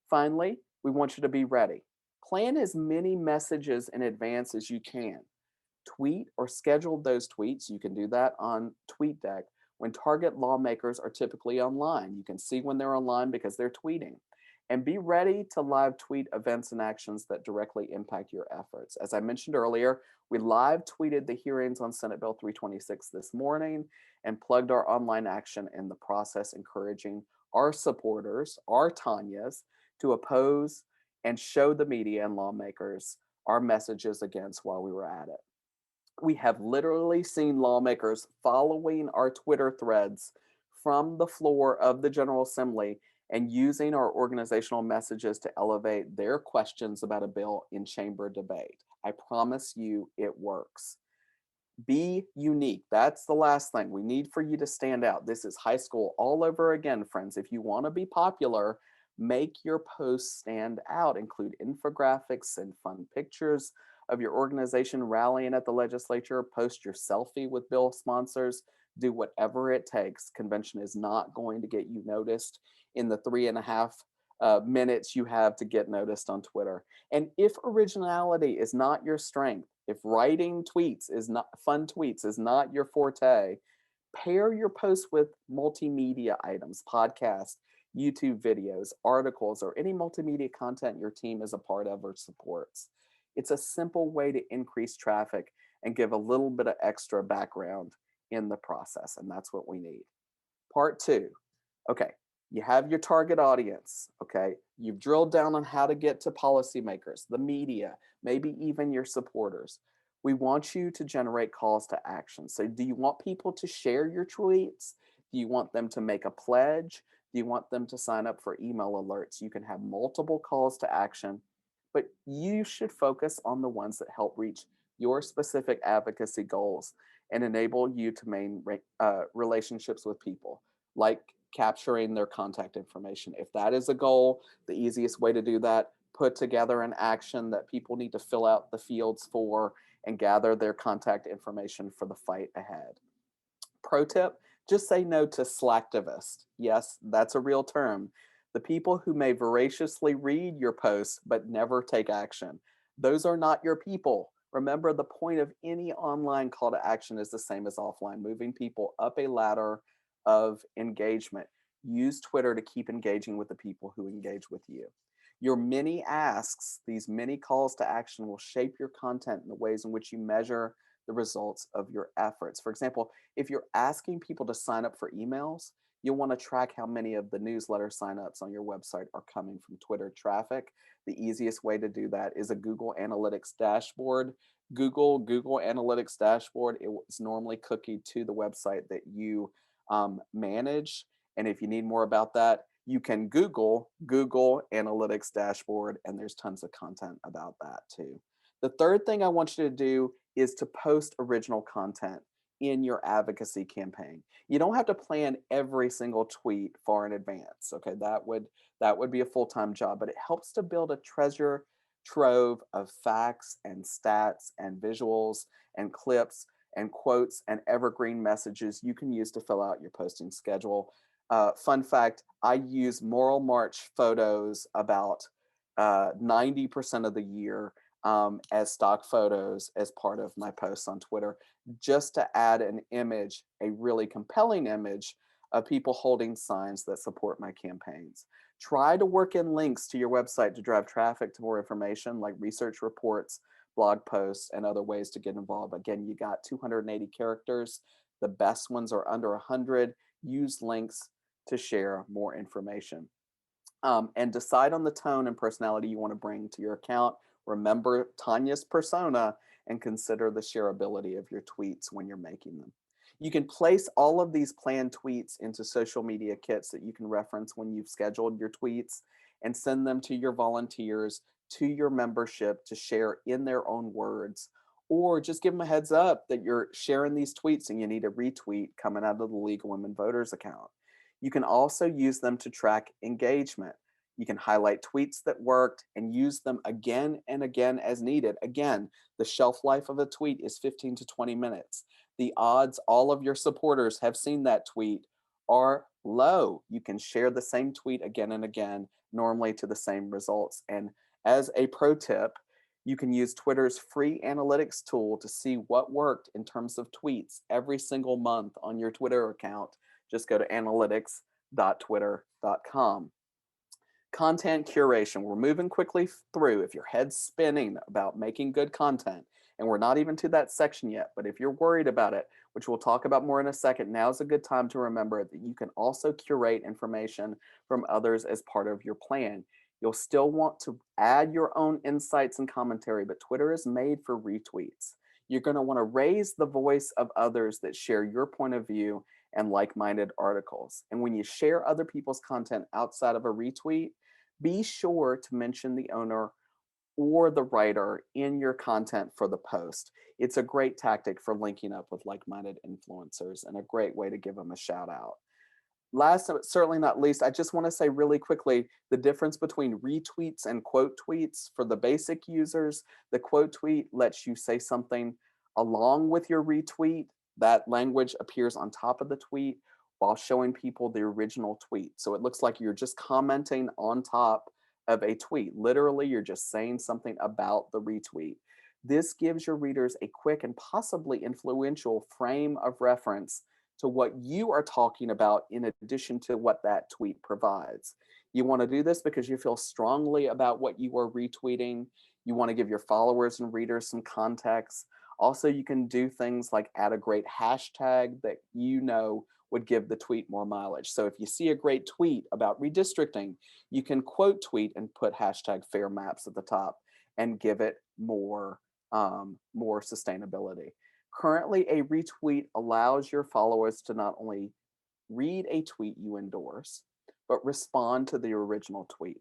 Finally, we want you to be ready. Plan as many messages in advance as you can. Tweet or schedule those tweets. You can do that on TweetDeck when target lawmakers are typically online. You can see when they're online because they're tweeting. And be ready to live tweet events and actions that directly impact your efforts. As I mentioned earlier, we live tweeted the hearings on Senate Bill 326 this morning and plugged our online action in the process, encouraging our supporters, our Tanyas, to oppose and show the media and lawmakers our messages against while we were at it. We have literally seen lawmakers following our Twitter threads from the floor of the General Assembly and using our organizational messages to elevate their questions about a bill in chamber debate. I promise you it works. Be unique. That's the last thing. We need for you to stand out. This is high school all over again, friends. If you want to be popular, make your posts stand out. Include infographics and fun pictures of your organization rallying at the legislature. Post your selfie with bill sponsors. Do whatever it takes. Convention is not going to get you noticed in the 3.5 minutes you have to get noticed on Twitter. And if originality is not your strength, if writing tweets is not fun tweets is not your forte, pair your posts with multimedia items, podcasts, YouTube videos, articles, or any multimedia content your team is a part of or supports. It's a simple way to increase traffic and give a little bit of extra background in the process, and that's what we need. Part 2. Okay, you have your target audience, okay? You've drilled down on how to get to policymakers, the media, maybe even your supporters. We want you to generate calls to action. So do you want people to share your tweets? Do you want them to make a pledge? Do you want them to sign up for email alerts? You can have multiple calls to action, but you should focus on the ones that help reach your specific advocacy goals and enable you to maintain relationships with people, like capturing their contact information. If that is a goal, the easiest way to do that, put together an action that people need to fill out the fields for and gather their contact information for the fight ahead. Pro tip, just say no to slacktivist. Yes, that's a real term. The people who may voraciously read your posts but never take action. Those are not your people. Remember, the point of any online call to action is the same as offline, moving people up a ladder of engagement. Use Twitter to keep engaging with the people who engage with you. Your mini asks, these mini calls to action, will shape your content in the ways in which you measure the results of your efforts. For example, if you're asking people to sign up for emails, you'll want to track how many of the newsletter signups on your website are coming from Twitter traffic. The easiest way to do that is a Google Analytics dashboard. Google Analytics dashboard, it's normally cookied to the website that you manage. And if you need more about that, you can Google Analytics dashboard, and there's tons of content about that too. The third thing I want you to do is to post original content in your advocacy campaign. You don't have to plan every single tweet far in advance. Okay, that would be a full-time job, but it helps to build a treasure trove of facts and stats and visuals and clips and quotes and evergreen messages you can use to fill out your posting schedule. Fun fact, I use Moral March photos about 90% of the year as stock photos as part of my posts on Twitter, just to add an image, a really compelling image of people holding signs that support my campaigns. Try to work in links to your website to drive traffic to more information like research reports, blog posts, and other ways to get involved. Again, you got 280 characters. The best ones are under 100. Use links to share more information. And decide on the tone and personality you want to bring to your account. Remember Tanya's persona and consider the shareability of your tweets when you're making them. You can place all of these planned tweets into social media kits that you can reference when you've scheduled your tweets and send them to your volunteers, to your membership to share in their own words, or just give them a heads up that you're sharing these tweets and you need a retweet coming out of the League of Women Voters account. You can also use them to track engagement. You can highlight tweets that worked and use them again and again as needed. Again, the shelf life of a tweet is 15 to 20 minutes. The odds all of your supporters have seen that tweet are low. You can share the same tweet again and again, normally to the same results. And as a pro tip, you can use Twitter's free analytics tool to see what worked in terms of tweets every single month on your Twitter account. Just go to analytics.twitter.com. Content curation. We're moving quickly through. If your head's spinning about making good content, and we're not even to that section yet, but if you're worried about it, which we'll talk about more in a second, now's a good time to remember that you can also curate information from others as part of your plan. You'll still want to add your own insights and commentary, but Twitter is made for retweets. You're going to want to raise the voice of others that share your point of view and like-minded articles. And when you share other people's content outside of a retweet, be sure to mention the owner or the writer in your content for the post. It's a great tactic for linking up with like-minded influencers and a great way to give them a shout out. Last but certainly not least, I just want to say really quickly the difference between retweets and quote tweets. For the basic users, the quote tweet lets you say something along with your retweet. That language appears on top of the tweet while showing people the original tweet. So it looks like you're just commenting on top of a tweet. Literally, you're just saying something about the retweet. This gives your readers a quick and possibly influential frame of reference to what you are talking about in addition to what that tweet provides. You want to do this because you feel strongly about what you are retweeting. You want to give your followers and readers some context. Also, you can do things like add a great hashtag that you know would give the tweet more mileage. So if you see a great tweet about redistricting, you can quote tweet and put hashtag fair maps at the top and give it more sustainability. Currently, a retweet allows your followers to not only read a tweet you endorse, but respond to the original tweet,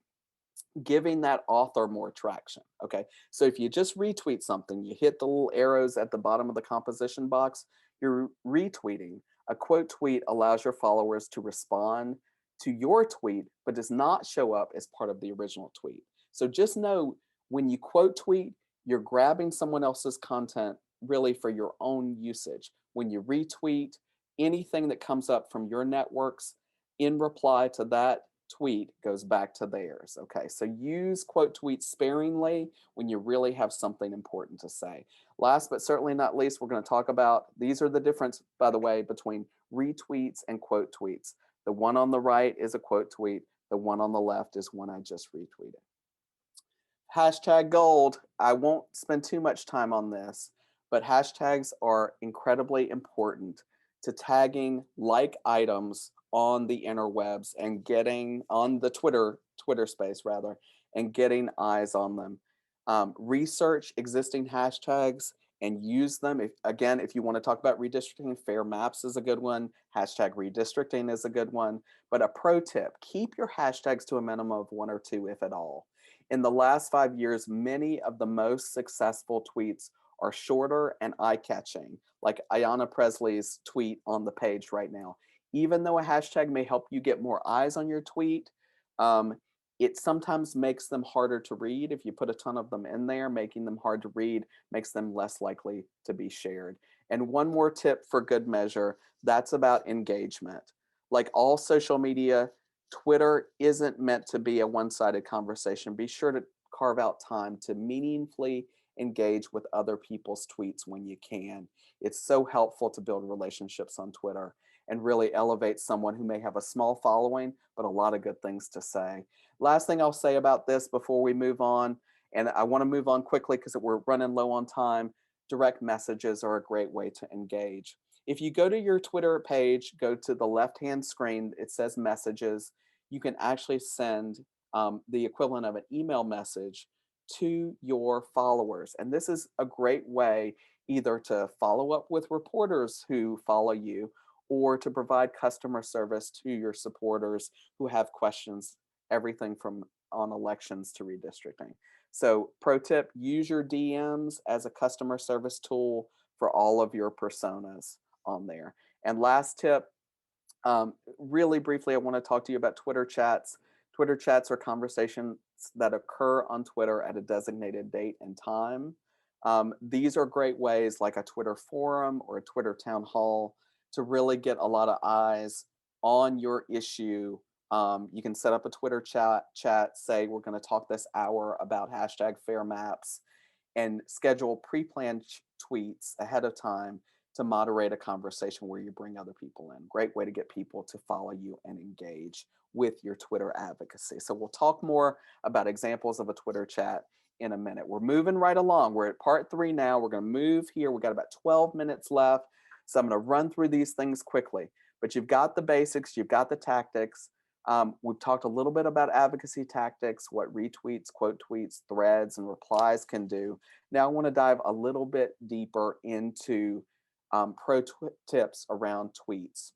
giving that author more traction. Okay, so if you just retweet something, you hit the little arrows at the bottom of the composition box, you're retweeting. A quote tweet allows your followers to respond to your tweet, but does not show up as part of the original tweet. So just know when you quote tweet, you're grabbing someone else's content really for your own usage. When you retweet, anything that comes up from your networks in reply to that tweet goes back to theirs. Okay, so use quote tweets sparingly when you really have something important to say. Last but certainly not least, we're going to talk about, these are the difference, by the way, between retweets and quote tweets. The one on the right is a quote tweet. The one on the left is one I just retweeted. Hashtag gold. I won't spend too much time on this, but hashtags are incredibly important to tagging like items on the interwebs and getting on the Twitter space rather, and getting eyes on them. Research existing hashtags and use them. If you want to talk about redistricting, fair maps is a good one. Hashtag redistricting is a good one. But a pro tip: keep your hashtags to a minimum of one or two, if at all. In the last 5 years, many of the most successful tweets are shorter and eye-catching, like Ayanna Presley's tweet on the page right now. Even though a hashtag may help you get more eyes on your tweet, um, it sometimes makes them harder to read. If you put a ton of them in there, making them hard to read makes them less likely to be shared. And one more tip for good measure, that's about engagement. Like all social media, Twitter isn't meant to be a one-sided conversation. Be sure to carve out time to meaningfully engage with other people's tweets when you can. It's so helpful to build relationships on Twitter and really elevate someone who may have a small following, but a lot of good things to say. Last thing I'll say about this before we move on, and I want to move on quickly because we're running low on time, direct messages are a great way to engage. If you go to your Twitter page, go to the left-hand screen, it says messages. You can actually send the equivalent of an email message to your followers. And this is a great way either to follow up with reporters who follow you or to provide customer service to your supporters who have questions, everything from on elections to redistricting. So pro tip, use your DMs as a customer service tool for all of your personas on there. And last tip, really briefly, I want to talk to you about Twitter chats. Twitter chats are conversations that occur on Twitter at a designated date and time. These are great ways, like a Twitter forum or a Twitter town hall, to really get a lot of eyes on your issue. You can set up a Twitter chat, say we're going to talk this hour about hashtag fair maps, and schedule pre-planned tweets ahead of time to moderate a conversation where you bring other people in. Great way to get people to follow you and engage with your Twitter advocacy. So we'll talk more about examples of a Twitter chat in a minute. We're moving right along. We're at part 3 now. We're going to move here. We got about 12 minutes left. So I'm going to run through these things quickly. But you've got the basics, you've got the tactics. We've talked a little bit about advocacy tactics, what retweets, quote tweets, threads, and replies can do. Now I want to dive a little bit deeper into tips around tweets.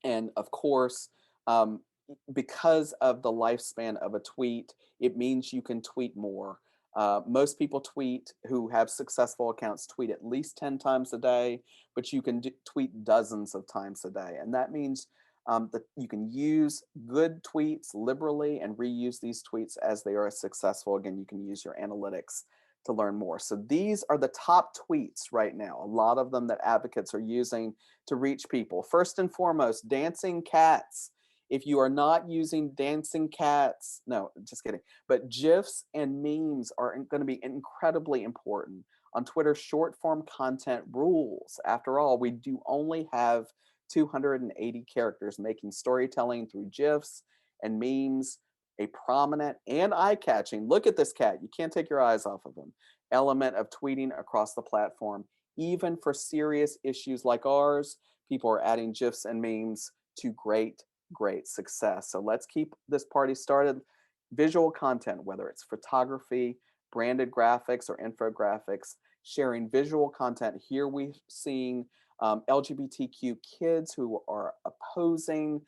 And of course, um, because of the lifespan of a tweet, it means you can tweet more. Most people who have successful accounts tweet at least 10 times a day, but you can tweet dozens of times a day. And that means that you can use good tweets liberally and reuse these tweets as they are successful. Again, you can use your analytics to learn more. So these are the top tweets right now, a lot of them that advocates are using to reach people. First and foremost, dancing cats. If you are not using dancing cats, no, just kidding. But GIFs and memes are going to be incredibly important. On Twitter, short form content rules. After all, we do only have 280 characters, making storytelling through GIFs and memes a prominent and eye-catching, look at this cat, you can't take your eyes off of him, element of tweeting across the platform. Even for serious issues like ours, people are adding GIFs and memes to great success. So let's keep this party started. Visual content, whether it's photography, branded graphics, or infographics, sharing visual content. Here we're seeing LGBTQ kids who are opposing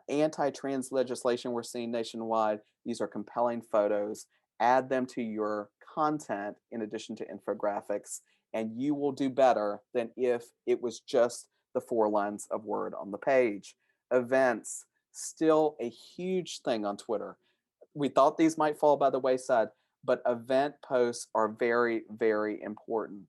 anti-trans legislation we're seeing nationwide. These are compelling photos. Add them to your content in addition to infographics, and you will do better than if it was just the 4 lines of word on the page. Events, still a huge thing on Twitter. We thought these might fall by the wayside, but event posts are very, very important,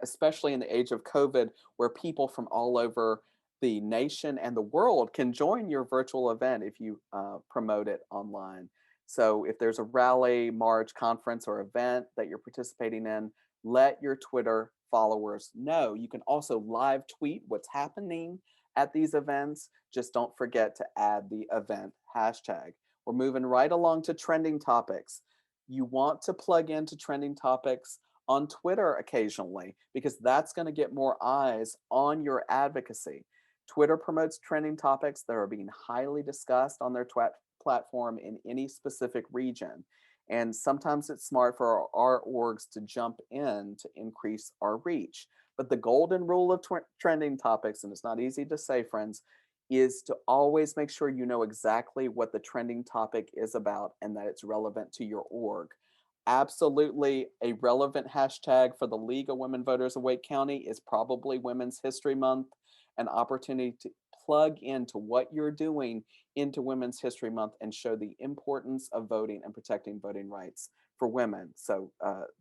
especially in the age of COVID, where people from all over the nation and the world can join your virtual event if you promote it online. So if there's a rally, march, conference, or event that you're participating in, let your Twitter followers know. You can also live tweet what's happening at these events. Just don't forget to add the event hashtag. We're moving right along to trending topics. You want to plug into trending topics on Twitter occasionally because that's going to get more eyes on your advocacy. Twitter promotes trending topics that are being highly discussed on their platform in any specific region. And sometimes it's smart for our orgs to jump in to increase our reach. But the golden rule of trending topics, and it's not easy to say, friends, is to always make sure you know exactly what the trending topic is about and that it's relevant to your org. Absolutely, a relevant hashtag for the League of Women Voters of Wake County is probably Women's History Month, an opportunity to plug into what you're doing into Women's History Month and show the importance of voting and protecting voting rights for women. So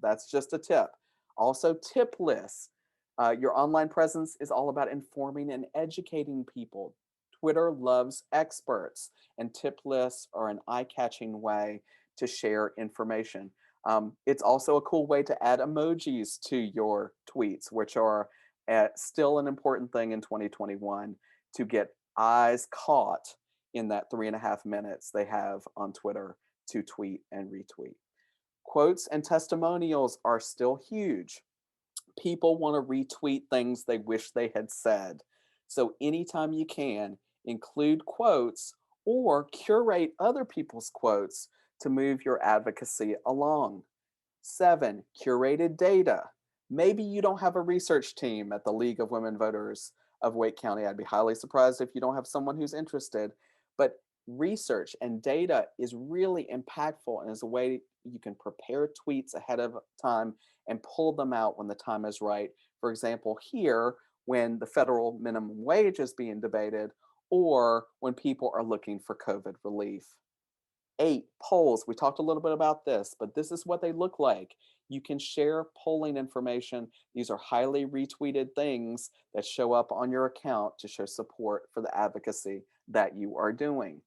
that's just a tip. Also, tip lists. Your online presence is all about informing and educating people. Twitter loves experts, and tip lists are an eye-catching way to share information. It's also a cool way to add emojis to your tweets, which are still an important thing in 2021 to get eyes caught in that 3.5 minutes they have on Twitter to tweet and retweet. Quotes and testimonials are still huge. People want to retweet things they wish they had said. So anytime you can, include quotes or curate other people's quotes to move your advocacy along. 7, curated data. Maybe you don't have a research team at the League of Women Voters of Wake County. I'd be highly surprised if you don't have someone who's interested. But research and data is really impactful and is a way you can prepare tweets ahead of time and pull them out when the time is right. For example, here, when the federal minimum wage is being debated, or when people are looking for COVID relief. 8, polls. We talked a little bit about this, but this is what they look like. You can share polling information. These are highly retweeted things that show up on your account to show support for the advocacy that you are doing.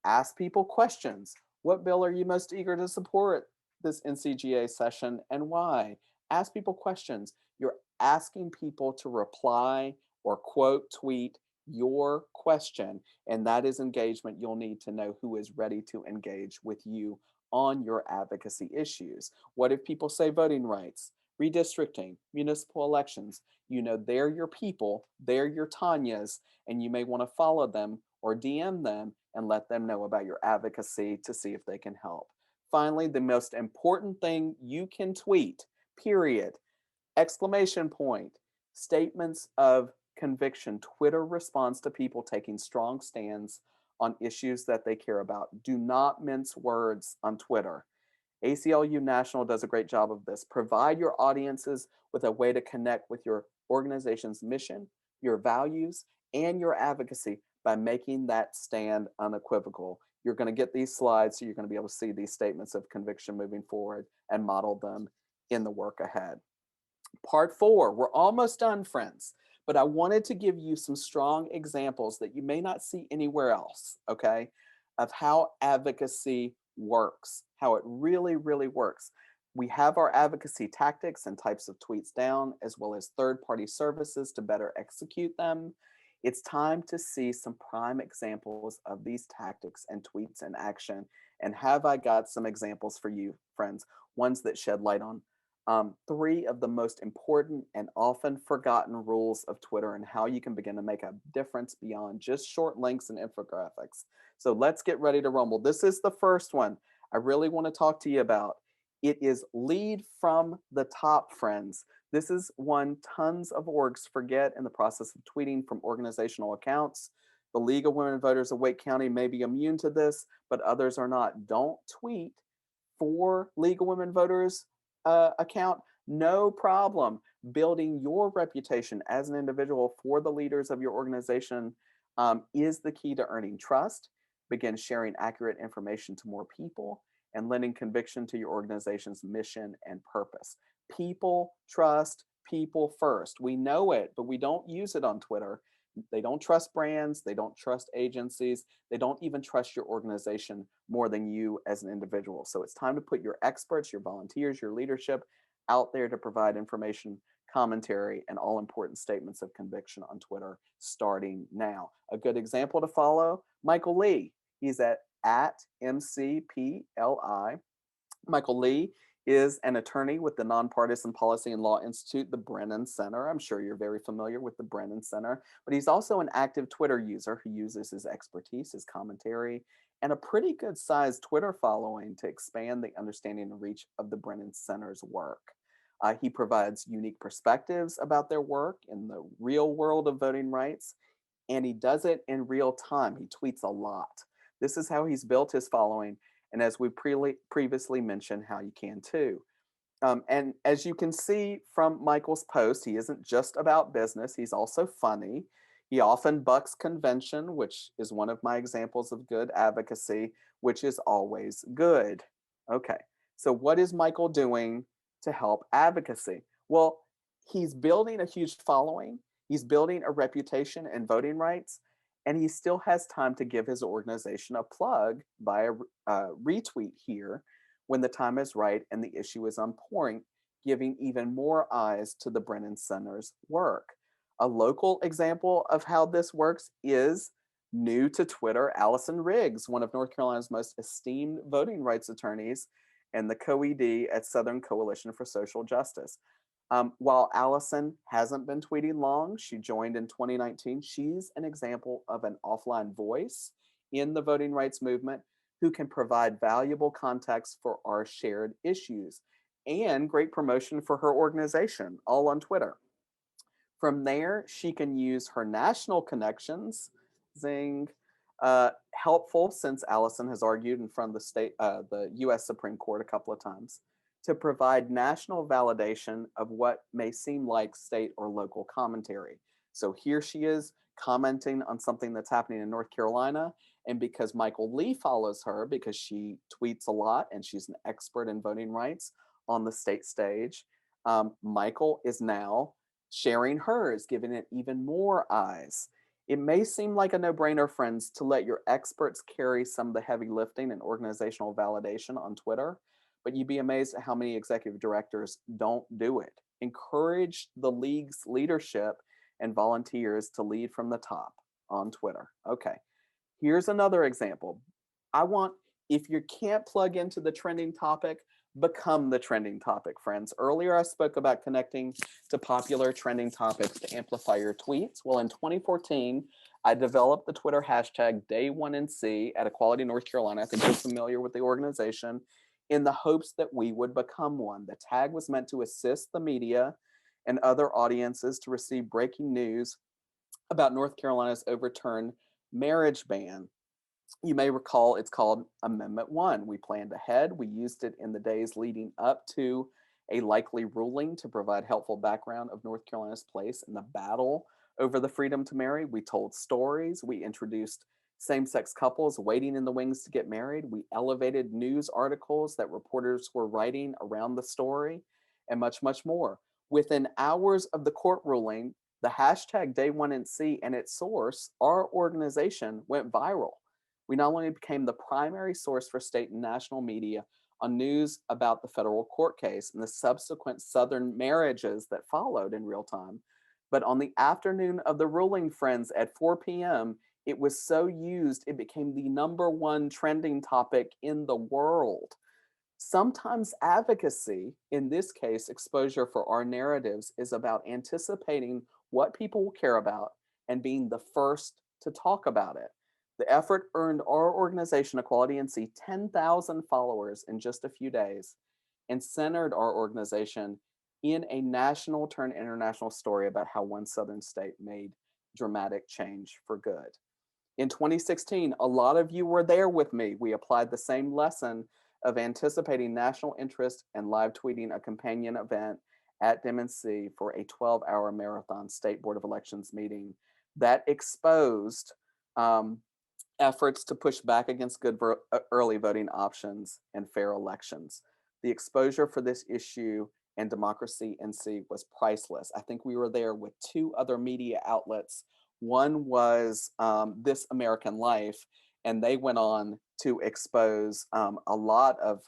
Ask people questions. What bill are you most eager to support this NCGA session and why? Ask people questions. You're asking people to reply or quote tweet your question, and that is engagement. You'll need to know who is ready to engage with you on your advocacy issues. What if people say voting rights, redistricting, municipal elections? You know, they're your people, they're your Tanyas, and you may want to follow them or DM them and let them know about your advocacy to see if they can help. Finally, the most important thing you can tweet, period, exclamation point, statements of conviction. Twitter responds to people taking strong stands on issues that they care about. Do not mince words on Twitter. ACLU National does a great job of this. Provide your audiences with a way to connect with your organization's mission, your values, and your advocacy by making that stand unequivocal. You're going to get these slides, so you're going to be able to see these statements of conviction moving forward and model them in the work ahead. Part 4, we're almost done, friends, but I wanted to give you some strong examples that you may not see anywhere else, okay, of how advocacy works, how it really, really works. We have our advocacy tactics and types of tweets down, as well as third-party services to better execute them. It's time to see some prime examples of these tactics and tweets in action. And have I got some examples for you, friends, ones that shed light on 3 of the most important and often forgotten rules of Twitter and how you can begin to make a difference beyond just short links and infographics. So let's get ready to rumble. This is the first one I really want to talk to you about. It is lead from the top, friends. This is one tons of orgs forget in the process of tweeting from organizational accounts. The League of Women Voters of Wake County may be immune to this, but others are not. Don't tweet for League of Women Voters account, no problem. Building your reputation as an individual for the leaders of your organization is the key to earning trust. Begin sharing accurate information to more people and lending conviction to your organization's mission and purpose. People trust people first. We know it, but we don't use it on Twitter. They don't trust brands. They don't trust agencies. They don't even trust your organization more than you as an individual. So it's time to put your experts, your volunteers, your leadership out there to provide information, commentary, and all important statements of conviction on Twitter starting now. A good example to follow, Michael Lee. He's at MCPLI Michael Lee is an attorney with the Nonpartisan Policy and Law Institute, the Brennan Center. I'm sure you're very familiar with the Brennan Center, but he's also an active Twitter user who uses his expertise, his commentary, and a pretty good sized Twitter following to expand the understanding and reach of the Brennan Center's work. He provides unique perspectives about their work in the real world of voting rights, and he does it in real time. He tweets a lot. This is how he's built his following, and as we previously mentioned, how you can too. And as you can see from Michael's post, he isn't just about business, he's also funny. He often bucks convention, which is one of my examples of good advocacy, which is always good. Okay, so what is Michael doing to help advocacy? Well, he's building a huge following, he's building a reputation in voting rights, and he still has time to give his organization a plug by a retweet here when the time is right and the issue is on point, giving even more eyes to the Brennan Center's work. A local example of how this works is new to Twitter, Allison Riggs, one of North Carolina's most esteemed voting rights attorneys and the co-ED at Southern Coalition for Social Justice. While Allison hasn't been tweeting long, she joined in 2019. She's an example of an offline voice in the voting rights movement who can provide valuable context for our shared issues and great promotion for her organization, all on Twitter. From there, she can use her national connections, zing, helpful since Allison has argued in front of the U.S. Supreme Court a couple of times, to provide national validation of what may seem like state or local commentary. So here she is commenting on something that's happening in North Carolina, and because Michael Lee follows her, because she tweets a lot and she's an expert in voting rights on the state stage, Michael is now sharing hers, giving it even more eyes. It may seem like a no-brainer, friends, to let your experts carry some of the heavy lifting and organizational validation on Twitter, but you'd be amazed at how many executive directors don't do it. Encourage the league's leadership and volunteers to lead from the top on Twitter. Okay, here's another example. If you can't plug into the trending topic, become the trending topic, friends. Earlier, I spoke about connecting to popular trending topics to amplify your tweets. Well, in 2014, I developed the Twitter hashtag Day1NC at Equality North Carolina. I think you're familiar with the organization, in the hopes that we would become one. The tag was meant to assist the media and other audiences to receive breaking news about North Carolina's overturned marriage ban. You may recall it's called Amendment 1. We planned ahead. We used it in the days leading up to a likely ruling to provide helpful background of North Carolina's place in the battle over the freedom to marry. We told stories. We introduced same-sex couples waiting in the wings to get married. We elevated news articles that reporters were writing around the story, and much, much more. Within hours of the court ruling, the hashtag Day1NC and its source, our organization, went viral. We not only became the primary source for state and national media on news about the federal court case and the subsequent Southern marriages that followed in real time, but on the afternoon of the ruling, friends, at 4 p.m., it was so used, it became the #1 trending topic in the world. Sometimes advocacy, in this case, exposure for our narratives, is about anticipating what people will care about and being the first to talk about it. The effort earned our organization, Equality NC, 10,000 followers in just a few days and centered our organization in a national turned international story about how one Southern state made dramatic change for good. In 2016, a lot of you were there with me. We applied the same lesson of anticipating national interest and live tweeting a companion event at DMNC for a 12-hour marathon State Board of Elections meeting that exposed efforts to push back against good early voting options and fair elections. The exposure for this issue and Democracy NC was priceless. I think we were there with 2 other media outlets. One was This American Life, and they went on to expose a lot of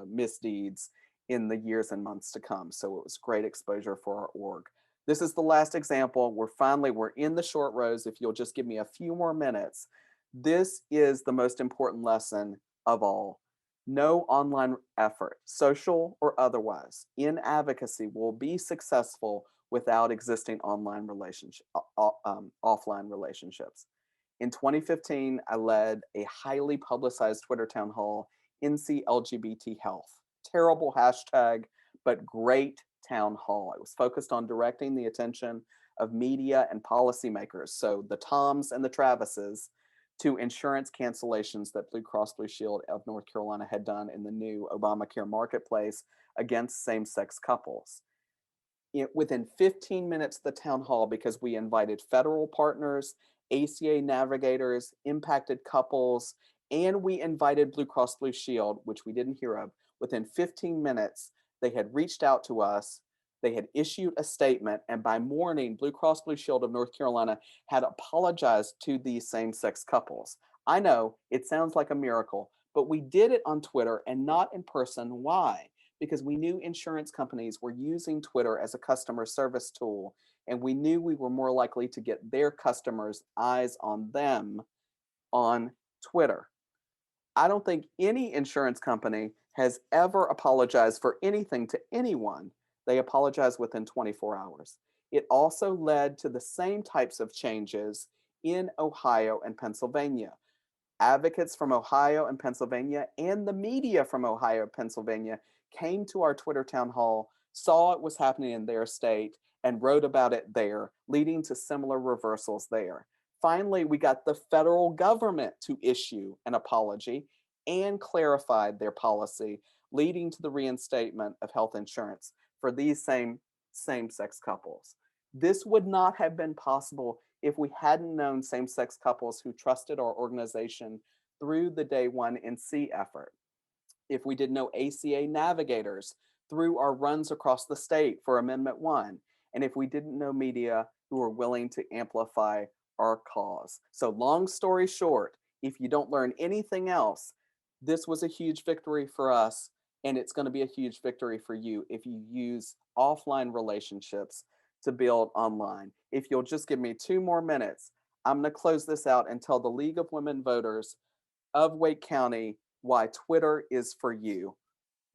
misdeeds in the years and months to come. So it was great exposure for our org. This is the last example. We're in the short rows. If you'll just give me a few more minutes. This is the most important lesson of all. No online effort, social or otherwise, in advocacy will be successful without existing online offline relationships. In 2015, I led a highly publicized Twitter town hall, NC LGBT Health. Terrible hashtag, but great town hall. It was focused on directing the attention of media and policymakers, so the Toms and the Travises, to insurance cancellations that Blue Cross Blue Shield of North Carolina had done in the new Obamacare marketplace against same-sex couples. Within 15 minutes of the town hall, because we invited federal partners, ACA navigators, impacted couples, and we invited Blue Cross Blue Shield, which we didn't hear of. Within 15 minutes, they had reached out to us. They had issued a statement, and by morning, Blue Cross Blue Shield of North Carolina had apologized to these same-sex couples. I know it sounds like a miracle, but we did it on Twitter and not in person. Why? Because we knew insurance companies were using Twitter as a customer service tool, and we knew we were more likely to get their customers' eyes on them on Twitter. I don't think any insurance company has ever apologized for anything to anyone. They apologize within 24 hours. It also led to the same types of changes in Ohio and Pennsylvania. Advocates from Ohio and Pennsylvania and the media from Ohio and Pennsylvania came to our Twitter town hall, saw it was happening in their state, and wrote about it there, leading to similar reversals there. Finally, we got the federal government to issue an apology and clarified their policy, leading to the reinstatement of health insurance for these same-sex couples. This would not have been possible if we hadn't known same-sex couples who trusted our organization through the Day One NC effort. If we didn't know ACA navigators through our runs across the state for Amendment 1, and if we didn't know media who were willing to amplify our cause. So long story short, if you don't learn anything else, this was a huge victory for us, and it's going to be a huge victory for you if you use offline relationships to build online. If you'll just give me 2 more minutes, I'm going to close this out and tell the League of Women Voters of Wake County why Twitter is for you.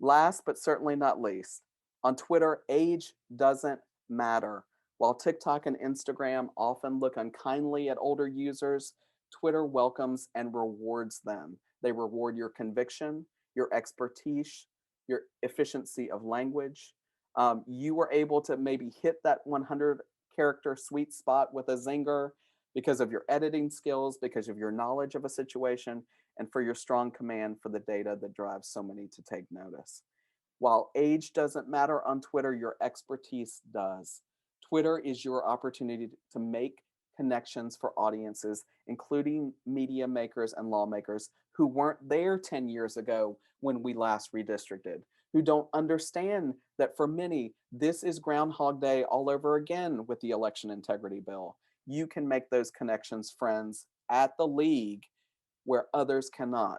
Last but certainly not least, on Twitter, age doesn't matter. While TikTok and Instagram often look unkindly at older users, Twitter welcomes and rewards them. They reward your conviction, your expertise, your efficiency of language. You were able to maybe hit that 100 character sweet spot with a zinger because of your editing skills, because of your knowledge of a situation, and for your strong command for the data that drives so many to take notice. While age doesn't matter on Twitter, your expertise does. Twitter is your opportunity to make connections for audiences, including media makers and lawmakers who weren't there 10 years ago when we last redistricted, who don't understand that for many, this is Groundhog Day all over again with the election integrity bill. You can make those connections, friends, at the League where others cannot.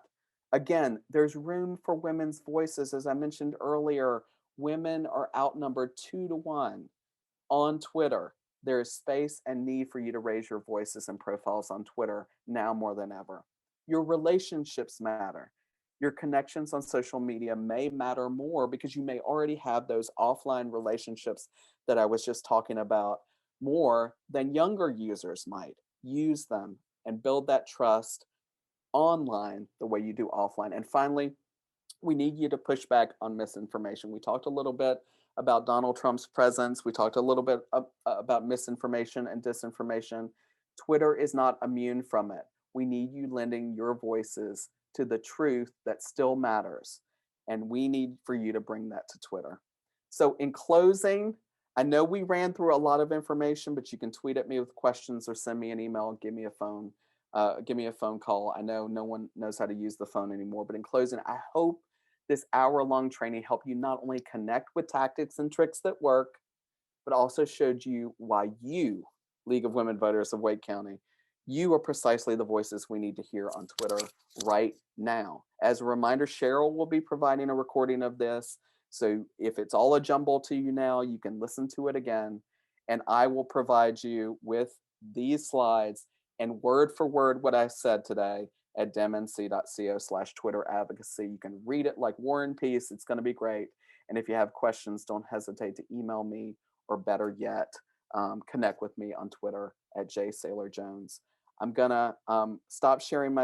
Again, there's room for women's voices. As I mentioned earlier, women are outnumbered 2-to-1 on Twitter. There is space and need for you to raise your voices and profiles on Twitter now more than ever. Your relationships matter. Your connections on social media may matter more because you may already have those offline relationships that I was just talking about more than younger users might. Use them and build that trust online the way you do offline. And finally, we need you to push back on misinformation. We talked a little bit about Donald Trump's presence. We talked a little bit about misinformation and disinformation. Twitter is not immune from it. We need you lending your voices to the truth that still matters. And we need for you to bring that to Twitter. So in closing, I know we ran through a lot of information, but you can tweet at me with questions or send me an email, give me a phone call. I know no one knows how to use the phone anymore, but in closing, I hope this hour-long training helped you not only connect with tactics and tricks that work, but also showed you why you, League of Women Voters of Wake County, you are precisely the voices we need to hear on Twitter right now. As a reminder, Cheryl will be providing a recording of this. So if it's all a jumble to you now, you can listen to it again. And I will provide you with these slides and word for word what I said today. at demnc.co/Twitter advocacy. You can read it like War and Peace. It's going to be great. And if you have questions, don't hesitate to email me, or better yet, connect with me on Twitter at jsailorjones. I'm going to stop sharing my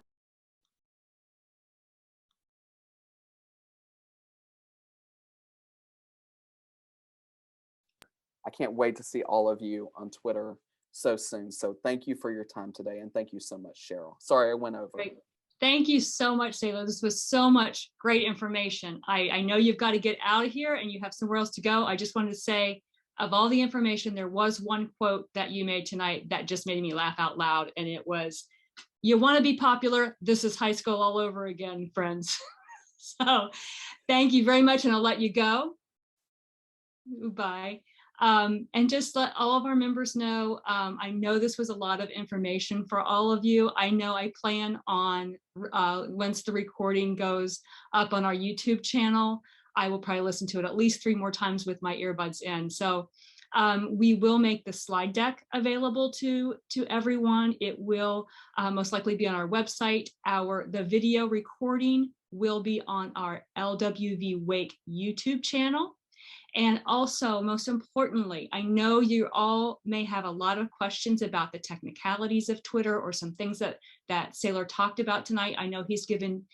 I can't wait to see all of you on Twitter so soon. So thank you for your time today. And thank you so much, Cheryl. Sorry I went over. Great. Thank you so much, Sailor. This was so much great information. I know you've got to get out of here and you have somewhere else to go. I just wanted to say, of all the information, there was one quote that you made tonight that just made me laugh out loud. And it was, "You want to be popular? This is high school all over again, friends." So thank you very much. And I'll let you go. Bye. And just let all of our members know, I know this was a lot of information for all of you. I know I plan on, once the recording goes up on our YouTube channel, I will probably listen to it at least 3 more times with my earbuds in. So we will make the slide deck available to everyone. It will most likely be on our website. The video recording will be on our LWV-Wake YouTube channel. And also, most importantly, I know you all may have a lot of questions about the technicalities of Twitter or some things that Sailor talked about tonight. I know he's given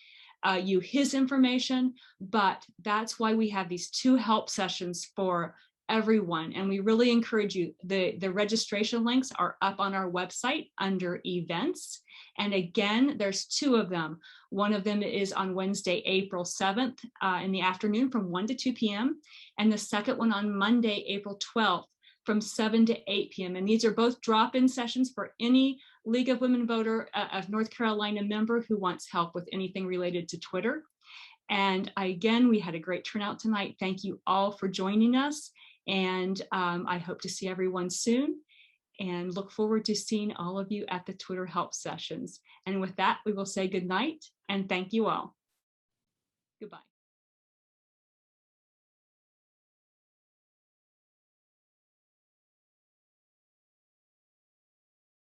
you his information, but that's why we have these 2 help sessions for everyone. And we really encourage you. The registration links are up on our website under events. And again, there's 2 of them. One of them is on Wednesday, April 7th in the afternoon from 1 to 2 p.m. And the second one on Monday, April 12th from 7 to 8 p.m. And these are both drop-in sessions for any League of Women Voter of North Carolina member who wants help with anything related to Twitter. And again, we had a great turnout tonight. Thank you all for joining us. And I hope to see everyone soon and look forward to seeing all of you at the Twitter help sessions. And with that, we will say good night and thank you all. Goodbye.